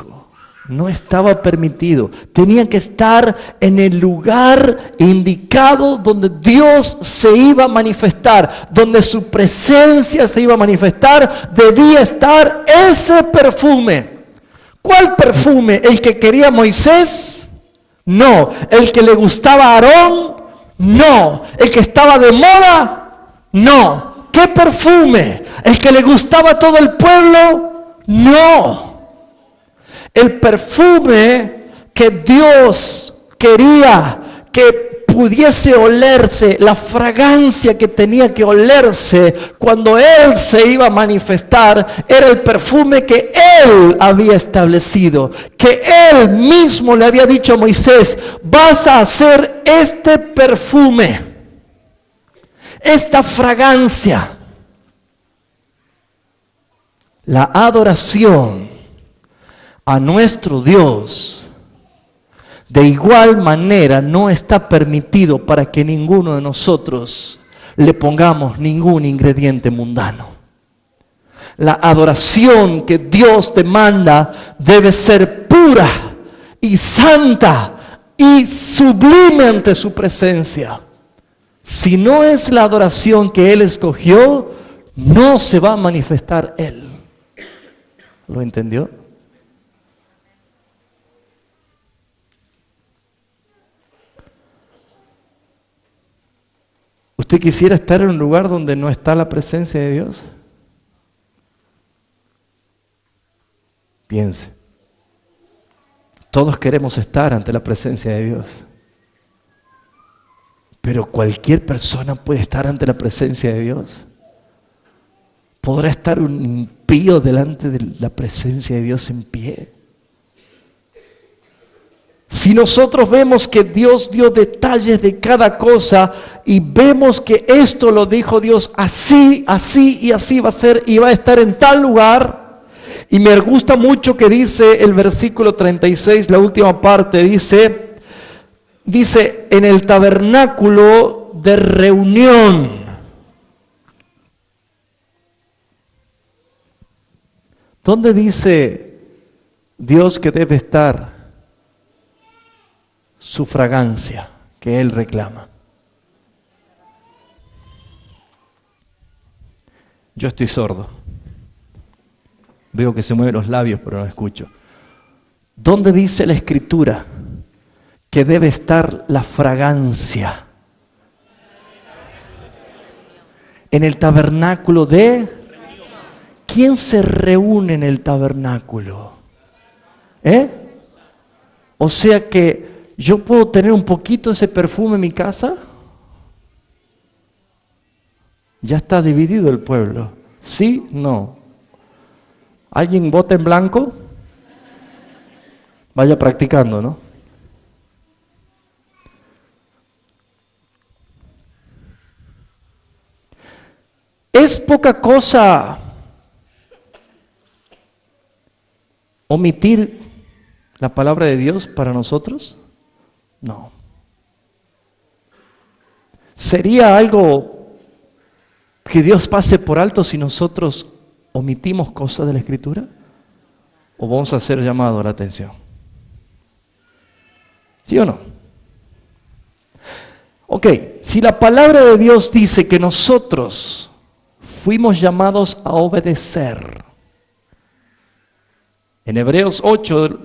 No estaba permitido. Tenía que estar en el lugar indicado donde Dios se iba a manifestar, donde su presencia se iba a manifestar. Debía estar ese perfume. ¿Cuál perfume? ¿El que quería Moisés? No. ¿El que le gustaba a Aarón? No. ¿El que estaba de moda? No. ¿Qué perfume? ¿El que le gustaba a todo el pueblo? No. El perfume que Dios quería que pudiese olerse, la fragancia que tenía que olerse cuando Él se iba a manifestar, era el perfume que Él había establecido, que Él mismo le había dicho a Moisés: vas a hacer este perfume, esta fragancia. La adoración a nuestro Dios, de igual manera, no está permitido para que ninguno de nosotros le pongamos ningún ingrediente mundano. La adoración que Dios demanda debe ser pura y santa y sublime ante su presencia. Si no es la adoración que Él escogió, no se va a manifestar Él. ¿Lo entendió? ¿Usted quisiera estar en un lugar donde no está la presencia de Dios? Piense. Todos queremos estar ante la presencia de Dios. Pero cualquier persona puede estar ante la presencia de Dios. ¿Podrá estar un impío delante de la presencia de Dios en pie? Si nosotros vemos que Dios dio detalles de cada cosa y vemos que esto lo dijo Dios así, así y así va a ser y va a estar en tal lugar. Y me gusta mucho que dice el versículo 36, la última parte, dice en el tabernáculo de reunión. ¿Dónde dice Dios que debe estar su fragancia que Él reclama? Yo estoy sordo. Veo que se mueven los labios, pero no escucho. ¿Dónde dice la Escritura que debe estar la fragancia? En el tabernáculo de... ¿Quién se reúne en el tabernáculo? O sea que yo puedo tener un poquito de ese perfume en mi casa. Ya está dividido el pueblo. ¿Sí? No. ¿Alguien vota en blanco? Vaya practicando, ¿no? ¿Es poca cosa omitir la palabra de Dios para nosotros? No. ¿Sería algo que Dios pase por alto si nosotros omitimos cosas de la Escritura? ¿O vamos a ser llamados a la atención? ¿Sí o no? Ok, si la palabra de Dios dice que nosotros fuimos llamados a obedecer. En Hebreos 8,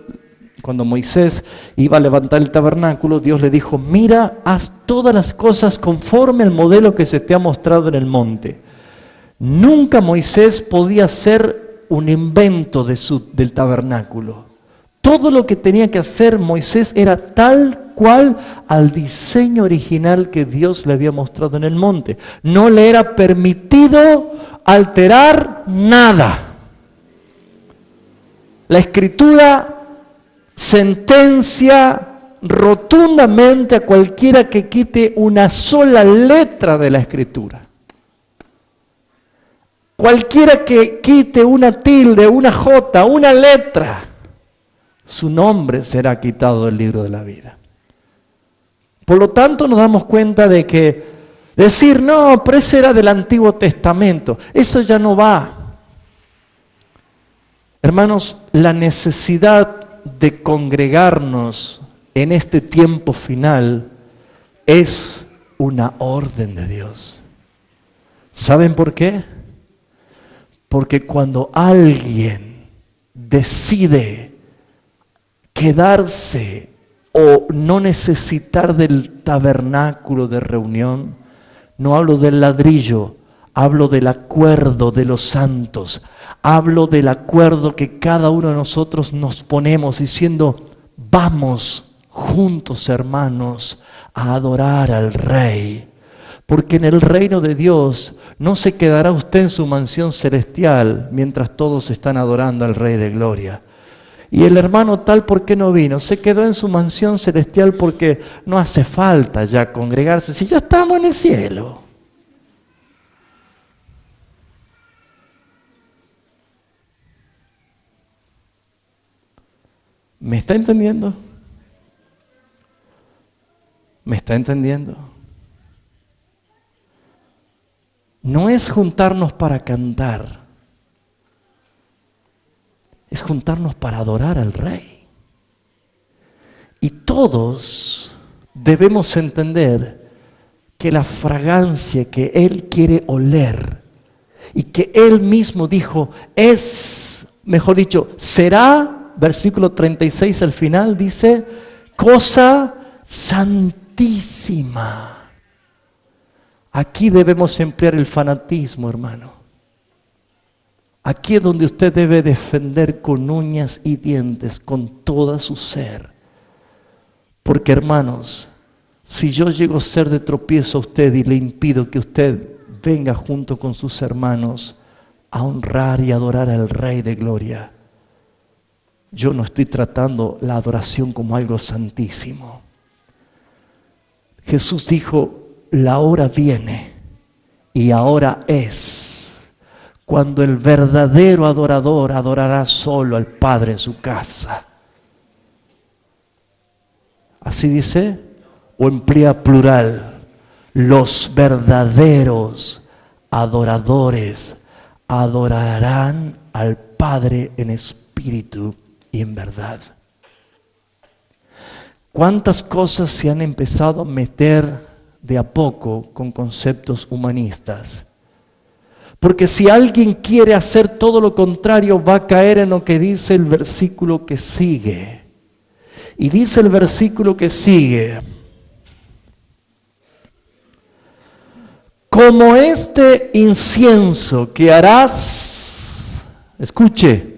cuando Moisés iba a levantar el tabernáculo, Dios le dijo: mira, haz todas las cosas conforme al modelo que se te ha mostrado en el monte. Nunca Moisés podía hacer un invento del tabernáculo. Todo lo que tenía que hacer Moisés era tal cual al diseño original que Dios le había mostrado en el monte. No le era permitido alterar nada. La Escritura sentencia rotundamente a cualquiera que quite una sola letra de la Escritura. Cualquiera que quite una tilde, una jota, una letra, su nombre será quitado del libro de la vida. Por lo tanto, nos damos cuenta de que decir, no, pero ese era del Antiguo Testamento, eso ya no va. Hermanos, la necesidad de congregarnos en este tiempo final es una orden de Dios. ¿Saben por qué? Porque cuando alguien decide quedarse o no necesitar del tabernáculo de reunión, no hablo del ladrillo, hablo del acuerdo de los santos, hablo del acuerdo que cada uno de nosotros nos ponemos diciendo, vamos juntos, hermanos, a adorar al Rey. Porque en el reino de Dios no se quedará usted en su mansión celestial mientras todos están adorando al Rey de Gloria. Y el hermano tal, ¿por qué no vino? Se quedó en su mansión celestial porque no hace falta ya congregarse, si ya estamos en el cielo. ¿Me está entendiendo? ¿Me está entendiendo? No es juntarnos para cantar, es juntarnos para adorar al Rey. Y todos debemos entender que la fragancia que Él quiere oler y que Él mismo dijo es, mejor dicho, será, versículo 36 al final dice, cosa santísima. Aquí debemos emplear el fanatismo, hermano. Aquí es donde usted debe defender con uñas y dientes, con toda su ser. Porque, hermanos, si yo llego a ser de tropiezo a usted y le impido que usted venga junto con sus hermanos a honrar y adorar al Rey de Gloria, yo no estoy tratando la adoración como algo santísimo. Jesús dijo, la hora viene y ahora es cuando el verdadero adorador adorará solo al Padre en su casa. ¿Así dice? ¿O emplea plural? Los verdaderos adoradores adorarán al Padre en espíritu y en verdad. ¿Cuántas cosas se han empezado a meter de a poco con conceptos humanistas? Porque si alguien quiere hacer todo lo contrario, va a caer en lo que dice el versículo que sigue. Y dice el versículo que sigue, como este incienso que harás, escuche,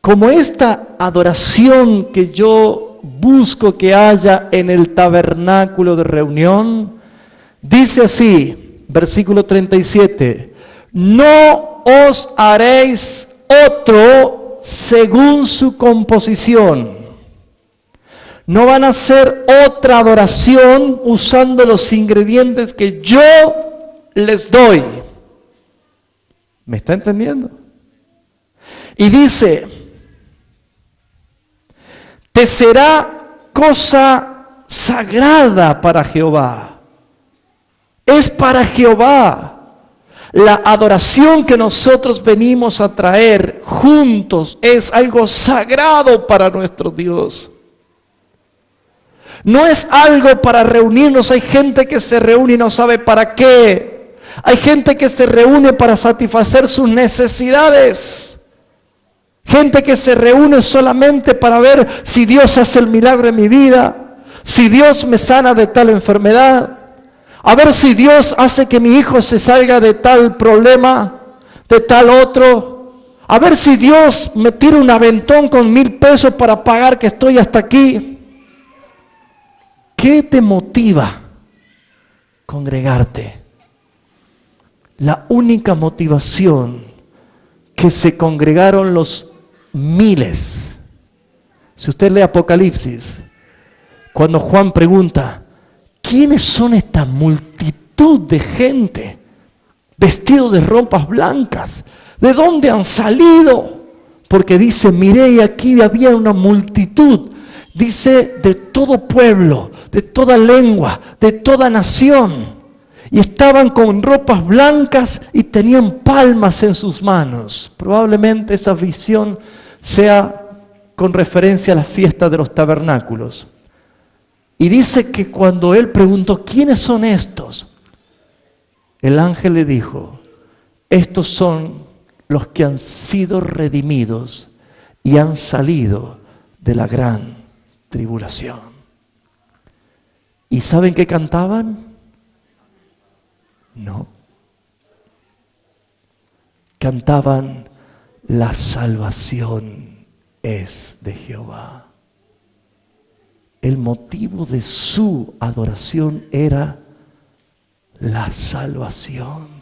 como esta adoración que yo busco que haya en el tabernáculo de reunión, dice así, versículo 37, no os haréis otro según su composición. No van a hacer otra adoración usando los ingredientes que yo les doy. ¿Me está entendiendo? Y dice, te será cosa sagrada para Jehová. Es para Jehová. La adoración que nosotros venimos a traer juntos es algo sagrado para nuestro Dios. No es algo para reunirnos. Hay gente que se reúne y no sabe para qué. Hay gente que se reúne para satisfacer sus necesidades. Gente que se reúne solamente para ver si Dios hace el milagro en mi vida, si Dios me sana de tal enfermedad, a ver si Dios hace que mi hijo se salga de tal problema, de tal otro, A ver si Dios me tira un aventón con 1,000 pesos para pagar que estoy hasta aquí. ¿Qué te motiva congregarte? La única motivación que se congregaron los miles. Si usted lee Apocalipsis, cuando Juan pregunta, ¿quiénes son esta multitud de gente vestidos de ropas blancas? ¿De dónde han salido? Porque dice, miré y aquí había una multitud. Dice, de todo pueblo, de toda lengua, de toda nación. Y estaban con ropas blancas y tenían palmas en sus manos. Probablemente esa visión sea con referencia a la fiesta de los tabernáculos. Y dice que cuando él preguntó, ¿quiénes son estos? El ángel le dijo, estos son los que han sido redimidos y han salido de la gran tribulación. ¿Y saben qué cantaban? No. Cantaban, la salvación es de Jehová. El motivo de su adoración era la salvación.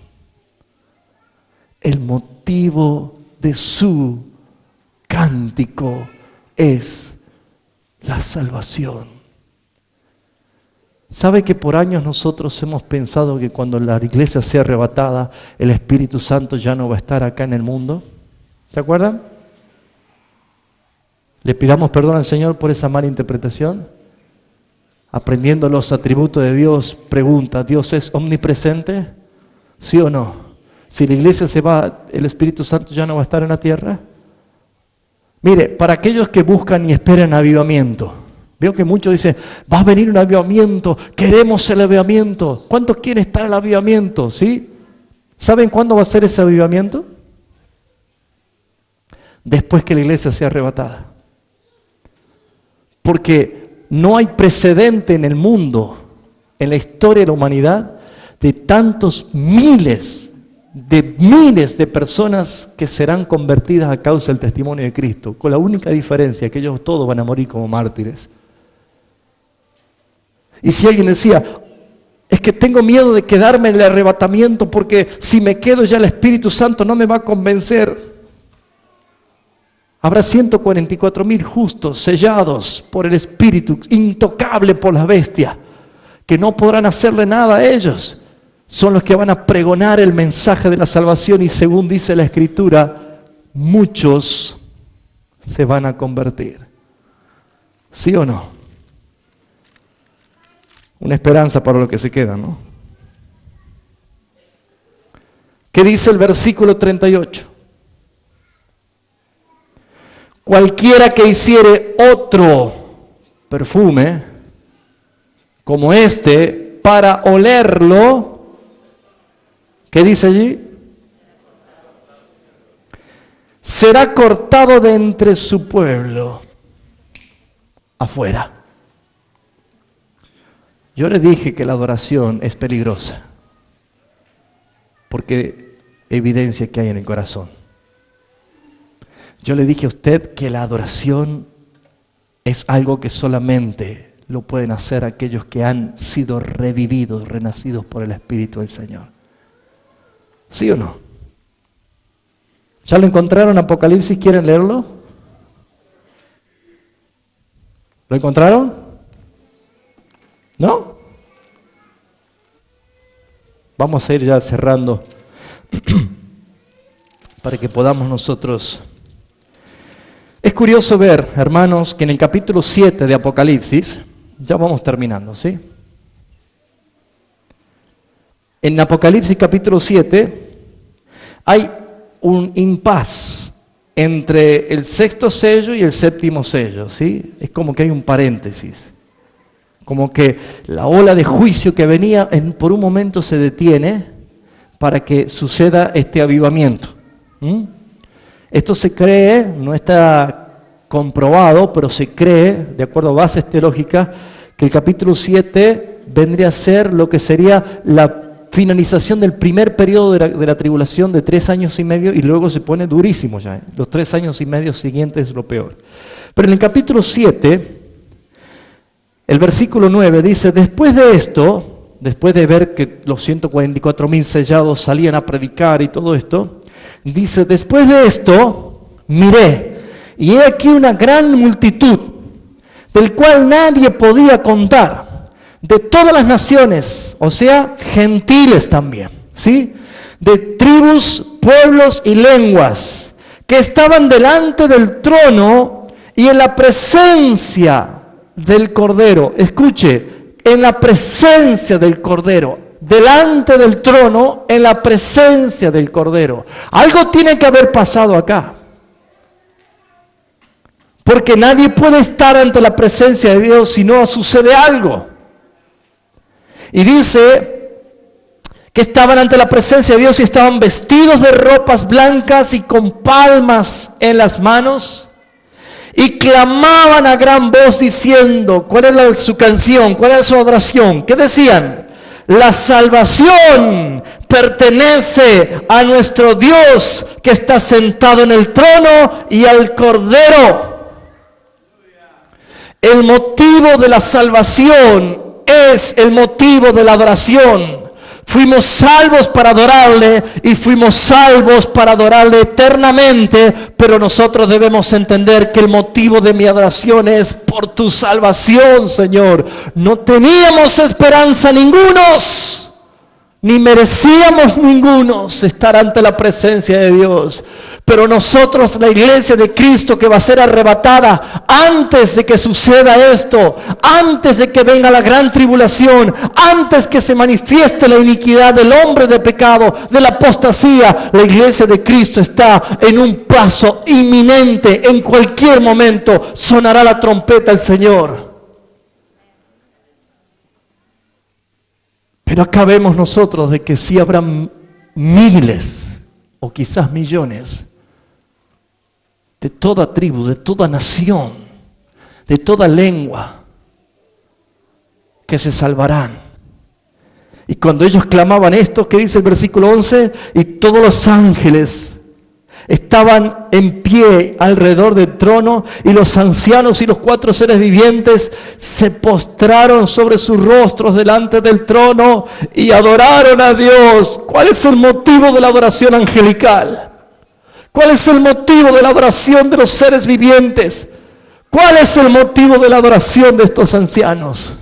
El motivo de su cántico es la salvación. ¿Sabe que por años nosotros hemos pensado que cuando la iglesia sea arrebatada, el Espíritu Santo ya no va a estar acá en el mundo? ¿Se acuerdan? Le pidamos perdón al Señor por esa mala interpretación. Aprendiendo los atributos de Dios, pregunta, ¿Dios es omnipresente? ¿Sí o no? Si la iglesia se va, ¿el Espíritu Santo ya no va a estar en la tierra? Mire, para aquellos que buscan y esperan avivamiento, veo que muchos dicen, va a venir un avivamiento, queremos el avivamiento. ¿Cuántos quieren estar en el avivamiento? ¿Sí? ¿Saben cuándo va a ser ese avivamiento? Después que la iglesia sea arrebatada. Porque no hay precedente en el mundo, en la historia de la humanidad, de tantos miles de personas que serán convertidas a causa del testimonio de Cristo, con la única diferencia que ellos todos van a morir como mártires. Y si alguien decía, es que tengo miedo de quedarme en el arrebatamiento porque si me quedo ya el Espíritu Santo no me va a convencer. Habrá 144,000 justos sellados por el Espíritu, intocable por la bestia, que no podrán hacerle nada a ellos. Son los que van a pregonar el mensaje de la salvación y según dice la Escritura, muchos se van a convertir. ¿Sí o no? Una esperanza para los que se quedan, ¿no? ¿Qué dice el versículo 38? Cualquiera que hiciere otro perfume como este para olerlo, ¿qué dice allí? Será cortado de entre su pueblo afuera. Yo les dije que la adoración es peligrosa porque evidencia que hay en el corazón. Yo le dije a usted que la adoración es algo que solamente lo pueden hacer aquellos que han sido revividos, renacidos por el Espíritu del Señor. ¿Sí o no? ¿Ya lo encontraron en Apocalipsis? ¿Quieren leerlo? ¿Lo encontraron? ¿No? Vamos a ir ya cerrando para que podamos nosotros. Es curioso ver, hermanos, que en el capítulo 7 de Apocalipsis, ya vamos terminando, ¿sí? En Apocalipsis capítulo 7 hay un impas entre el sexto sello y el séptimo sello, ¿sí? Es como que hay un paréntesis. Como que la ola de juicio que venía por un momento se detiene para que suceda este avivamiento. Esto se cree, no está comprobado, pero se cree, de acuerdo a bases teológicas, que el capítulo 7 vendría a ser lo que sería la finalización del primer periodo de la tribulación de 3 años y medio, y luego se pone durísimo ya. Los 3 años y medio siguientes es lo peor. Pero en el capítulo 7, el versículo 9 dice, después de esto, después de ver que los 144.000 sellados salían a predicar y todo esto, dice, después de esto, miré, y he aquí una gran multitud, del cual nadie podía contar, de todas las naciones, o sea, gentiles también, ¿sí? De tribus, pueblos y lenguas, que estaban delante del trono y en la presencia del Cordero. Escuche, en la presencia del Cordero, delante del trono, en la presencia del Cordero. Algo tiene que haber pasado acá. Porque nadie puede estar ante la presencia de Dios si no sucede algo. Y dice que estaban ante la presencia de Dios y estaban vestidos de ropas blancas y con palmas en las manos. Y clamaban a gran voz diciendo, ¿cuál era su canción? ¿Cuál era su adoración? ¿Qué decían? La salvación pertenece a nuestro Dios que está sentado en el trono y al Cordero. El motivo de la salvación es el motivo de la adoración. Fuimos salvos para adorarle y fuimos salvos para adorarle eternamente, pero nosotros debemos entender que el motivo de mi adoración es por tu salvación, Señor. No teníamos esperanza ningunos, ni merecíamos ningunos estar ante la presencia de Dios. Pero nosotros, la iglesia de Cristo que va a ser arrebatada antes de que suceda esto, antes de que venga la gran tribulación, antes que se manifieste la iniquidad del hombre de pecado, de la apostasía, la iglesia de Cristo está en un paso inminente. En cualquier momento sonará la trompeta del Señor. Pero acá vemos nosotros de que sí habrá miles o quizás millones de toda tribu, de toda nación, de toda lengua, que se salvarán. Y cuando ellos clamaban esto, ¿qué dice el versículo 11? Y todos los ángeles estaban en pie alrededor del trono, y los ancianos y los 4 seres vivientes se postraron sobre sus rostros delante del trono y adoraron a Dios. ¿Cuál es el motivo de la adoración angelical? ¿Cuál es el motivo de la adoración de los seres vivientes? ¿Cuál es el motivo de la adoración de estos ancianos?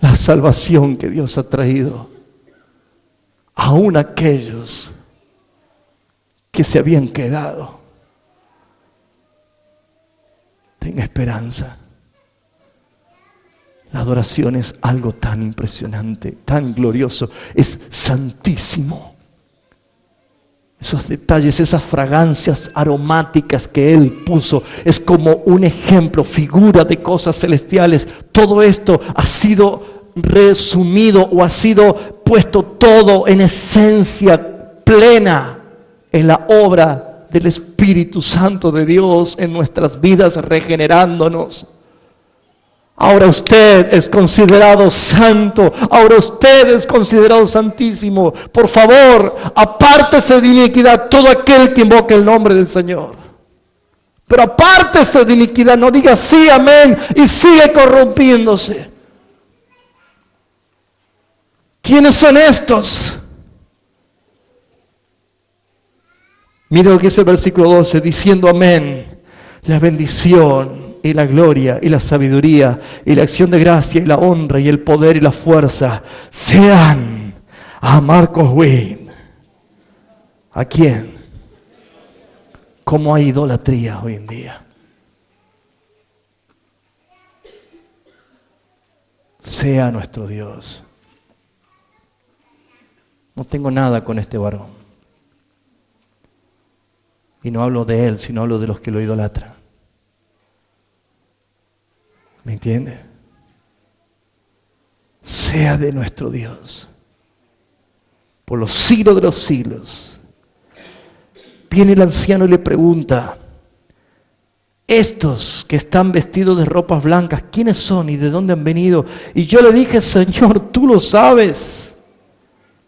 La salvación que Dios ha traído aún a aquellos que se habían quedado. Tenga esperanza. La adoración es algo tan impresionante, tan glorioso, es santísimo. Esos detalles, esas fragancias aromáticas que Él puso, es como un ejemplo, figura de cosas celestiales. Todo esto ha sido resumido o ha sido puesto todo en esencia plena en la obra del Espíritu Santo de Dios en nuestras vidas, regenerándonos. Ahora usted es considerado santo. Ahora usted es considerado santísimo. Por favor, apártese de iniquidad todo aquel que invoque el nombre del Señor. Pero apártese de iniquidad. No diga sí, amén, y sigue corrompiéndose. ¿Quiénes son estos? Mira lo que dice el versículo 12, diciendo amén, la bendición y la gloria y la sabiduría y la acción de gracia y la honra y el poder y la fuerza sean a Marcos Witt. ¿A quién? ¿Cómo hay idolatría hoy en día? Sea nuestro Dios. No tengo nada con este varón. Y no hablo de él, sino hablo de los que lo idolatran. ¿Me entiende? Sea de nuestro Dios por los siglos de los siglos. Viene el anciano y le pregunta: estos que están vestidos de ropas blancas, ¿quiénes son y de dónde han venido? Y yo le dije: Señor, tú lo sabes.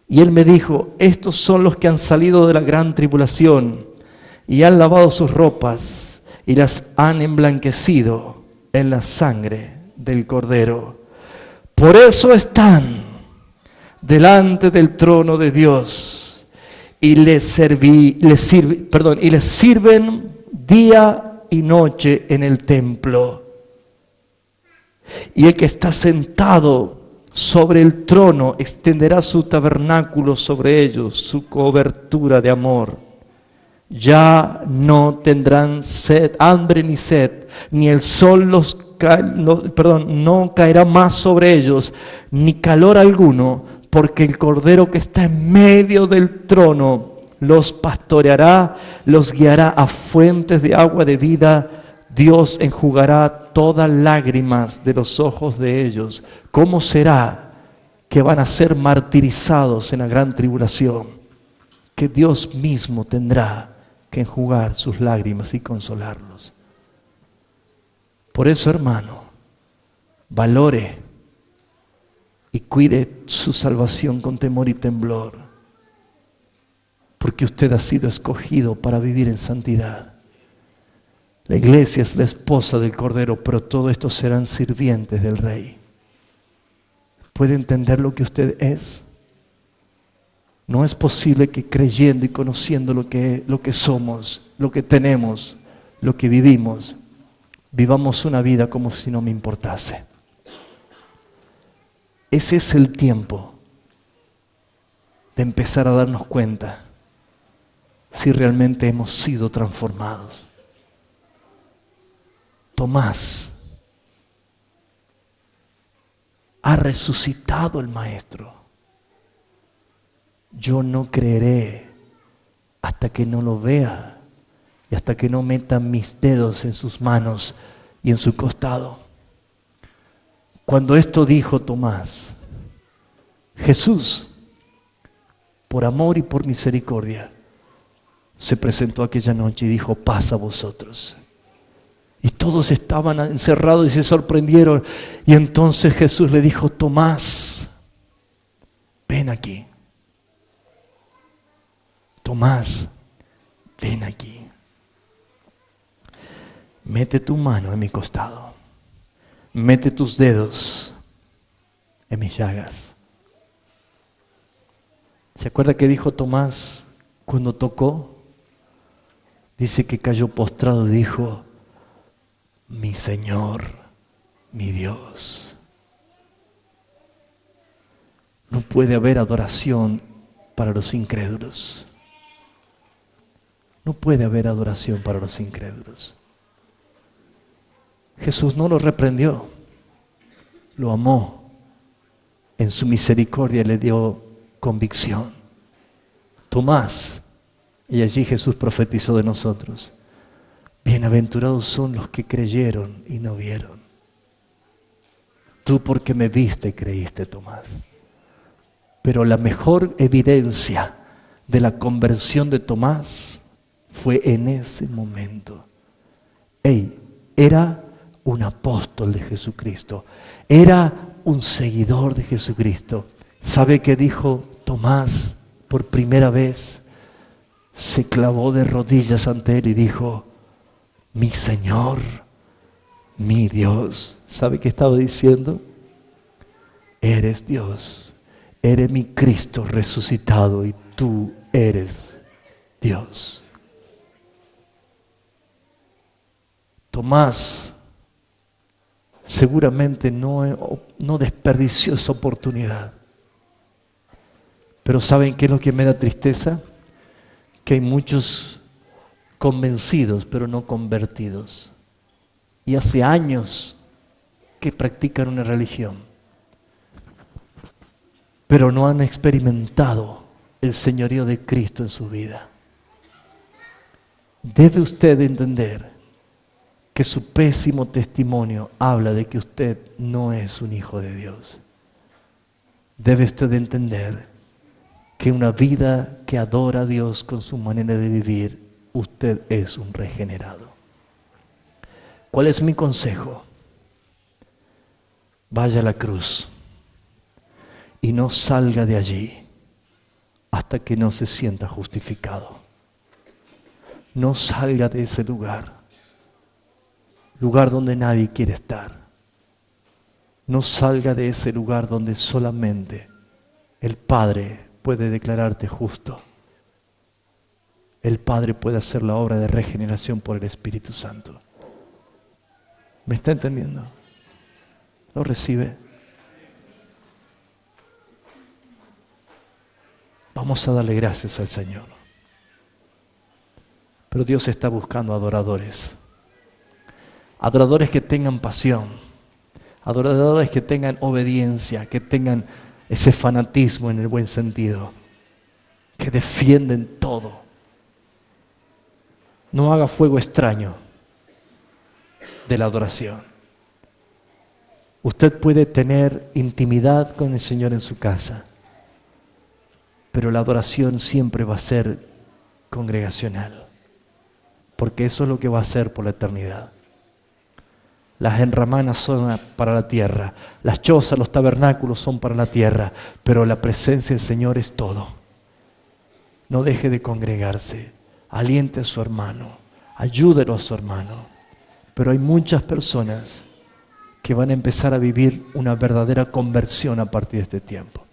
Y él me dijo, estos son los que han salido de la gran tribulación y han lavado sus ropas y las han emblanquecido en la sangre del Cordero. Por eso están delante del trono de Dios y les sirven día y noche en el templo. Y el que está sentado sobre el trono extenderá su tabernáculo sobre ellos, su cobertura de amor. Ya no tendrán hambre ni sed, ni el sol no caerá más sobre ellos, ni calor alguno, porque el Cordero que está en medio del trono los pastoreará, los guiará a fuentes de agua de vida. Dios enjugará todas lágrimas de los ojos de ellos. ¿Cómo será que van a ser martirizados en la gran tribulación? Que Dios mismo tendrá que enjugar sus lágrimas y consolarlos. Por eso, hermano, valore y cuide su salvación con temor y temblor, porque usted ha sido escogido para vivir en santidad. La iglesia es la esposa del Cordero, pero todo esto serán sirvientes del Rey. ¿Puede entender lo que usted es? No es posible que creyendo y conociendo lo que somos, lo que tenemos, lo que vivimos, vivamos una vida como si no me importase. Ese es el tiempo de empezar a darnos cuenta si realmente hemos sido transformados. Tomás, ha resucitado el Maestro. Yo no creeré hasta que no lo vea y hasta que no meta mis dedos en sus manos y en su costado. Cuando esto dijo Tomás, Jesús, por amor y por misericordia, se presentó aquella noche y dijo, paz a vosotros. Y todos estaban encerrados y se sorprendieron. Y entonces Jesús le dijo, Tomás, ven aquí. Tomás, ven aquí. Mete tu mano en mi costado. Mete tus dedos en mis llagas. ¿Se acuerda que dijo Tomás cuando tocó? Dice que cayó postrado y dijo, mi Señor, mi Dios. No puede haber adoración para los incrédulos. No puede haber adoración para los incrédulos. Jesús no lo reprendió, lo amó. En su misericordia le dio convicción. Tomás, y allí Jesús profetizó de nosotros. Bienaventurados son los que creyeron y no vieron. Tú porque me viste creíste, Tomás. Pero la mejor evidencia de la conversión de Tomás fue en ese momento. Él era un apóstol de Jesucristo. Era un seguidor de Jesucristo. ¿Sabe qué dijo Tomás por primera vez? Se clavó de rodillas ante él y dijo, mi Señor, mi Dios. ¿Sabe qué estaba diciendo? Eres Dios, eres mi Cristo resucitado y tú eres Dios. Tomás seguramente no desperdició esa oportunidad. Pero ¿saben qué es lo que me da tristeza? Que hay muchos convencidos pero no convertidos. Y hace años que practican una religión, pero no han experimentado el señorío de Cristo en su vida. Debe usted entender que su pésimo testimonio habla de que usted no es un hijo de Dios. Debe usted entender que una vida que adora a Dios con su manera de vivir, usted es un regenerado. ¿Cuál es mi consejo? Vaya a la cruz y no salga de allí hasta que no se sienta justificado. No salga de ese lugar donde nadie quiere estar. No salga de ese lugar donde solamente el Padre puede declararte justo. El Padre puede hacer la obra de regeneración por el Espíritu Santo. ¿Me está entendiendo? ¿Lo recibe? Vamos a darle gracias al Señor. Pero Dios está buscando adoradores. Adoradores que tengan pasión. Adoradores que tengan obediencia, que tengan ese fanatismo en el buen sentido. Que defienden todo. No haga fuego extraño de la adoración. Usted puede tener intimidad con el Señor en su casa, pero la adoración siempre va a ser congregacional, porque eso es lo que va a ser por la eternidad. Las enramanas son para la tierra, las chozas, los tabernáculos son para la tierra, pero la presencia del Señor es todo. No deje de congregarse, aliente a su hermano, ayúdelo a su hermano. Pero hay muchas personas que van a empezar a vivir una verdadera conversión a partir de este tiempo.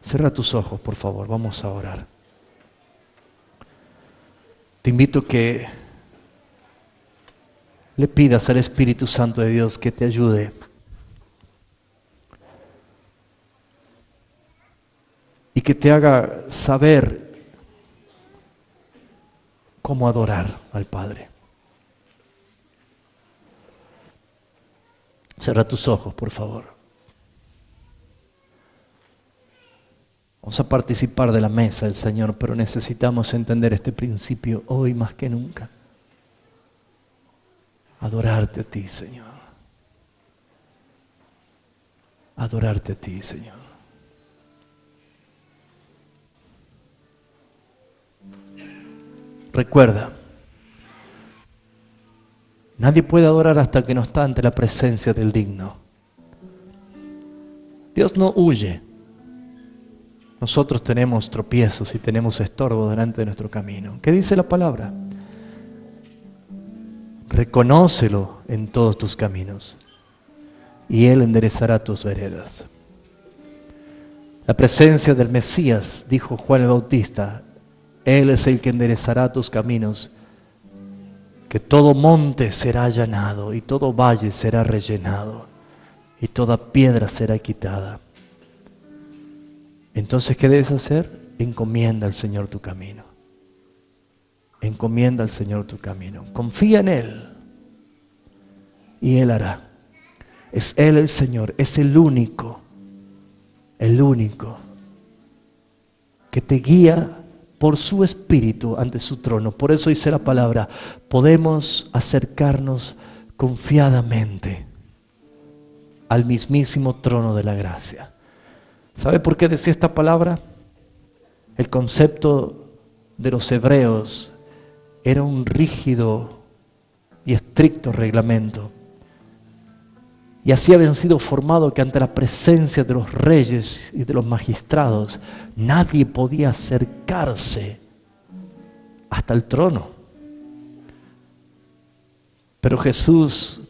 Cierra tus ojos, por favor, vamos a orar. Te invito a que le pidas al Espíritu Santo de Dios que te ayude y que te haga saber cómo adorar al Padre. Cierra tus ojos, por favor. Vamos a participar de la mesa del Señor, pero necesitamos entender este principio hoy más que nunca. Adorarte a ti, Señor. Adorarte a ti, Señor. Recuerda, nadie puede adorar hasta que no está ante la presencia del digno. Dios no huye. Nosotros tenemos tropiezos y tenemos estorbo delante de nuestro camino. ¿Qué dice la palabra? Reconócelo en todos tus caminos y Él enderezará tus veredas. La presencia del Mesías, dijo Juan el Bautista, Él es el que enderezará tus caminos, que todo monte será allanado y todo valle será rellenado y toda piedra será quitada. Entonces, ¿qué debes hacer? Encomienda al Señor tu camino. Encomienda al Señor tu camino. Confía en Él y Él hará. Es Él el Señor, es el único que te guía por su Espíritu ante su trono. Por eso dice la palabra, podemos acercarnos confiadamente al mismísimo trono de la gracia. ¿Sabe por qué decía esta palabra? El concepto de los hebreos era un rígido y estricto reglamento. Y así habían sido formados que ante la presencia de los reyes y de los magistrados, nadie podía acercarse hasta el trono. Pero Jesús,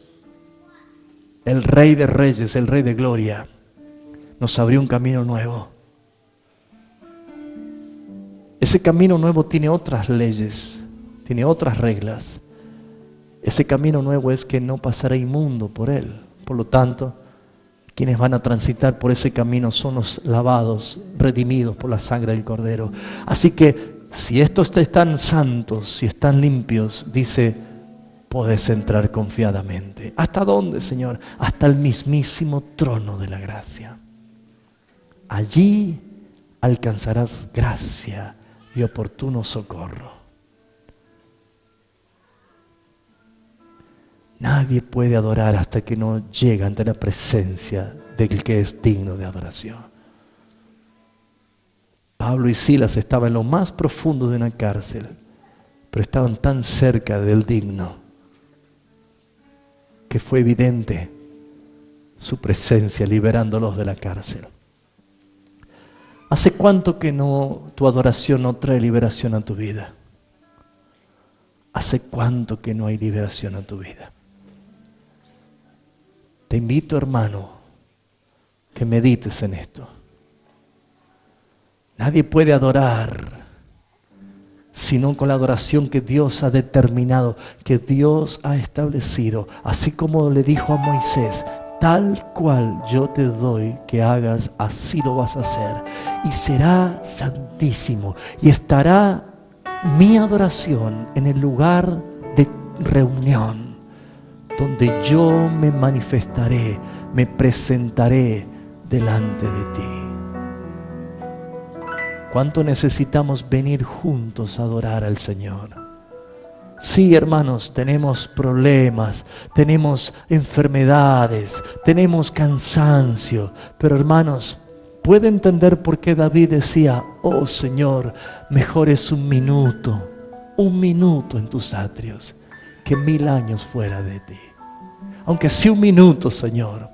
el Rey de Reyes, el Rey de Gloria, nos abrió un camino nuevo. Ese camino nuevo tiene otras leyes, tiene otras reglas. Ese camino nuevo es que no pasará inmundo por él. Por lo tanto, quienes van a transitar por ese camino son los lavados, redimidos por la sangre del Cordero. Así que, si estos están santos, si están limpios, dice, podés entrar confiadamente. ¿Hasta dónde, Señor? Hasta el mismísimo trono de la gracia. Allí alcanzarás gracia y oportuno socorro. Nadie puede adorar hasta que no llega ante la presencia del que es digno de adoración. Pablo y Silas estaban en lo más profundo de una cárcel, pero estaban tan cerca del digno que fue evidente su presencia liberándolos de la cárcel. ¿Hace cuánto que tu adoración no trae liberación a tu vida? ¿Hace cuánto que no hay liberación a tu vida? Te invito, hermano, que medites en esto. Nadie puede adorar sino con la adoración que Dios ha determinado, que Dios ha establecido. Así como le dijo a Moisés, tal cual yo te doy que hagas, así lo vas a hacer. Y será santísimo. Y estará mi adoración en el lugar de reunión, donde yo me manifestaré, me presentaré delante de ti. ¿Cuánto necesitamos venir juntos a adorar al Señor? Sí, hermanos, tenemos problemas, tenemos enfermedades, tenemos cansancio, pero hermanos, ¿puede entender por qué David decía, oh Señor, mejor es un minuto en tus atrios, que 1000 años fuera de ti? Aunque sea un minuto, Señor,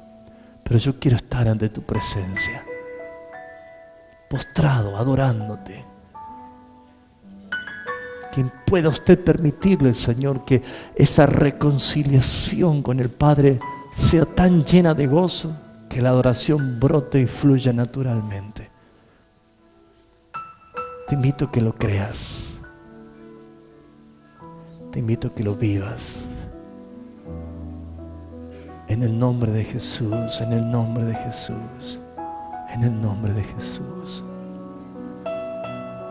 pero yo quiero estar ante tu presencia, postrado, adorándote. Que pueda usted permitirle, Señor, que esa reconciliación con el Padre sea tan llena de gozo que la adoración brote y fluya naturalmente. Te invito a que lo creas. Te invito a que lo vivas. En el nombre de Jesús, en el nombre de Jesús, en el nombre de Jesús.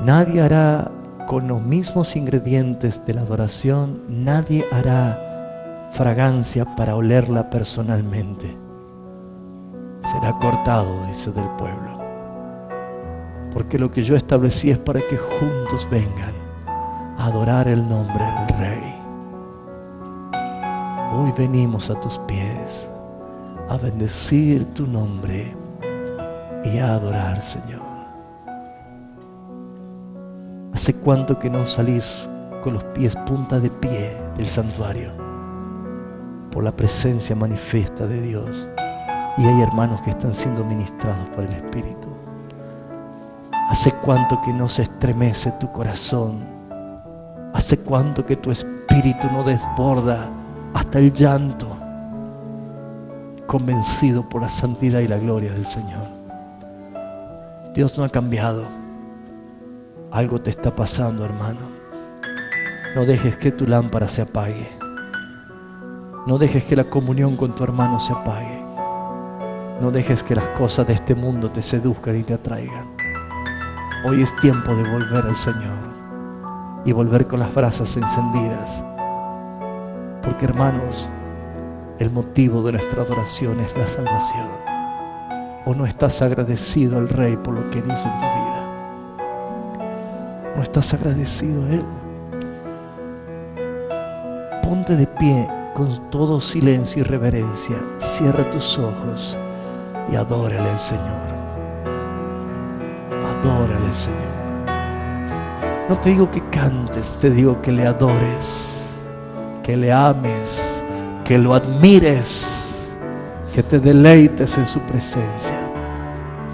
Nadie hará con los mismos ingredientes de la adoración, nadie hará fragancia para olerla personalmente. Será cortado, dice del pueblo. Porque lo que yo establecí es para que juntos vengan a adorar el nombre del Rey. Hoy venimos a tus pies a bendecir tu nombre y a adorar, Señor. ¿Hace cuánto que no salís con los pies punta de pie del santuario? Por la presencia manifiesta de Dios. Y hay hermanos que están siendo ministrados por el Espíritu. ¿Hace cuánto que no se estremece tu corazón? ¿Hace cuánto que tu espíritu no desborda hasta el llanto, convencido por la santidad y la gloria del Señor? Dios no ha cambiado. Algo te está pasando, hermano. No dejes que tu lámpara se apague. No dejes que la comunión con tu hermano se apague. No dejes que las cosas de este mundo te seduzcan y te atraigan. Hoy es tiempo de volver al Señor y volver con las brasas encendidas. Porque, hermanos, el motivo de nuestra adoración es la salvación. ¿O no estás agradecido al Rey por lo que Él hizo en tu vida? ¿No estás agradecido a Él? Ponte de pie con todo silencio y reverencia. Cierra tus ojos y adórale al Señor. Adórale al Señor. No te digo que cantes, te digo que le adores, que le ames, que lo admires, que te deleites en su presencia,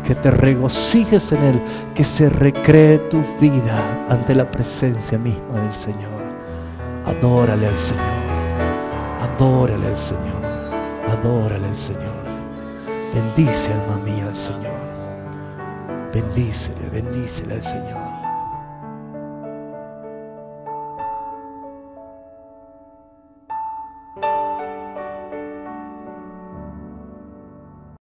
que te regocijes en Él, que se recree tu vida ante la presencia misma del Señor. Adórale al Señor, adórale al Señor, adórale al Señor. Bendice, alma mía, al Señor. Bendícele, bendícele al Señor.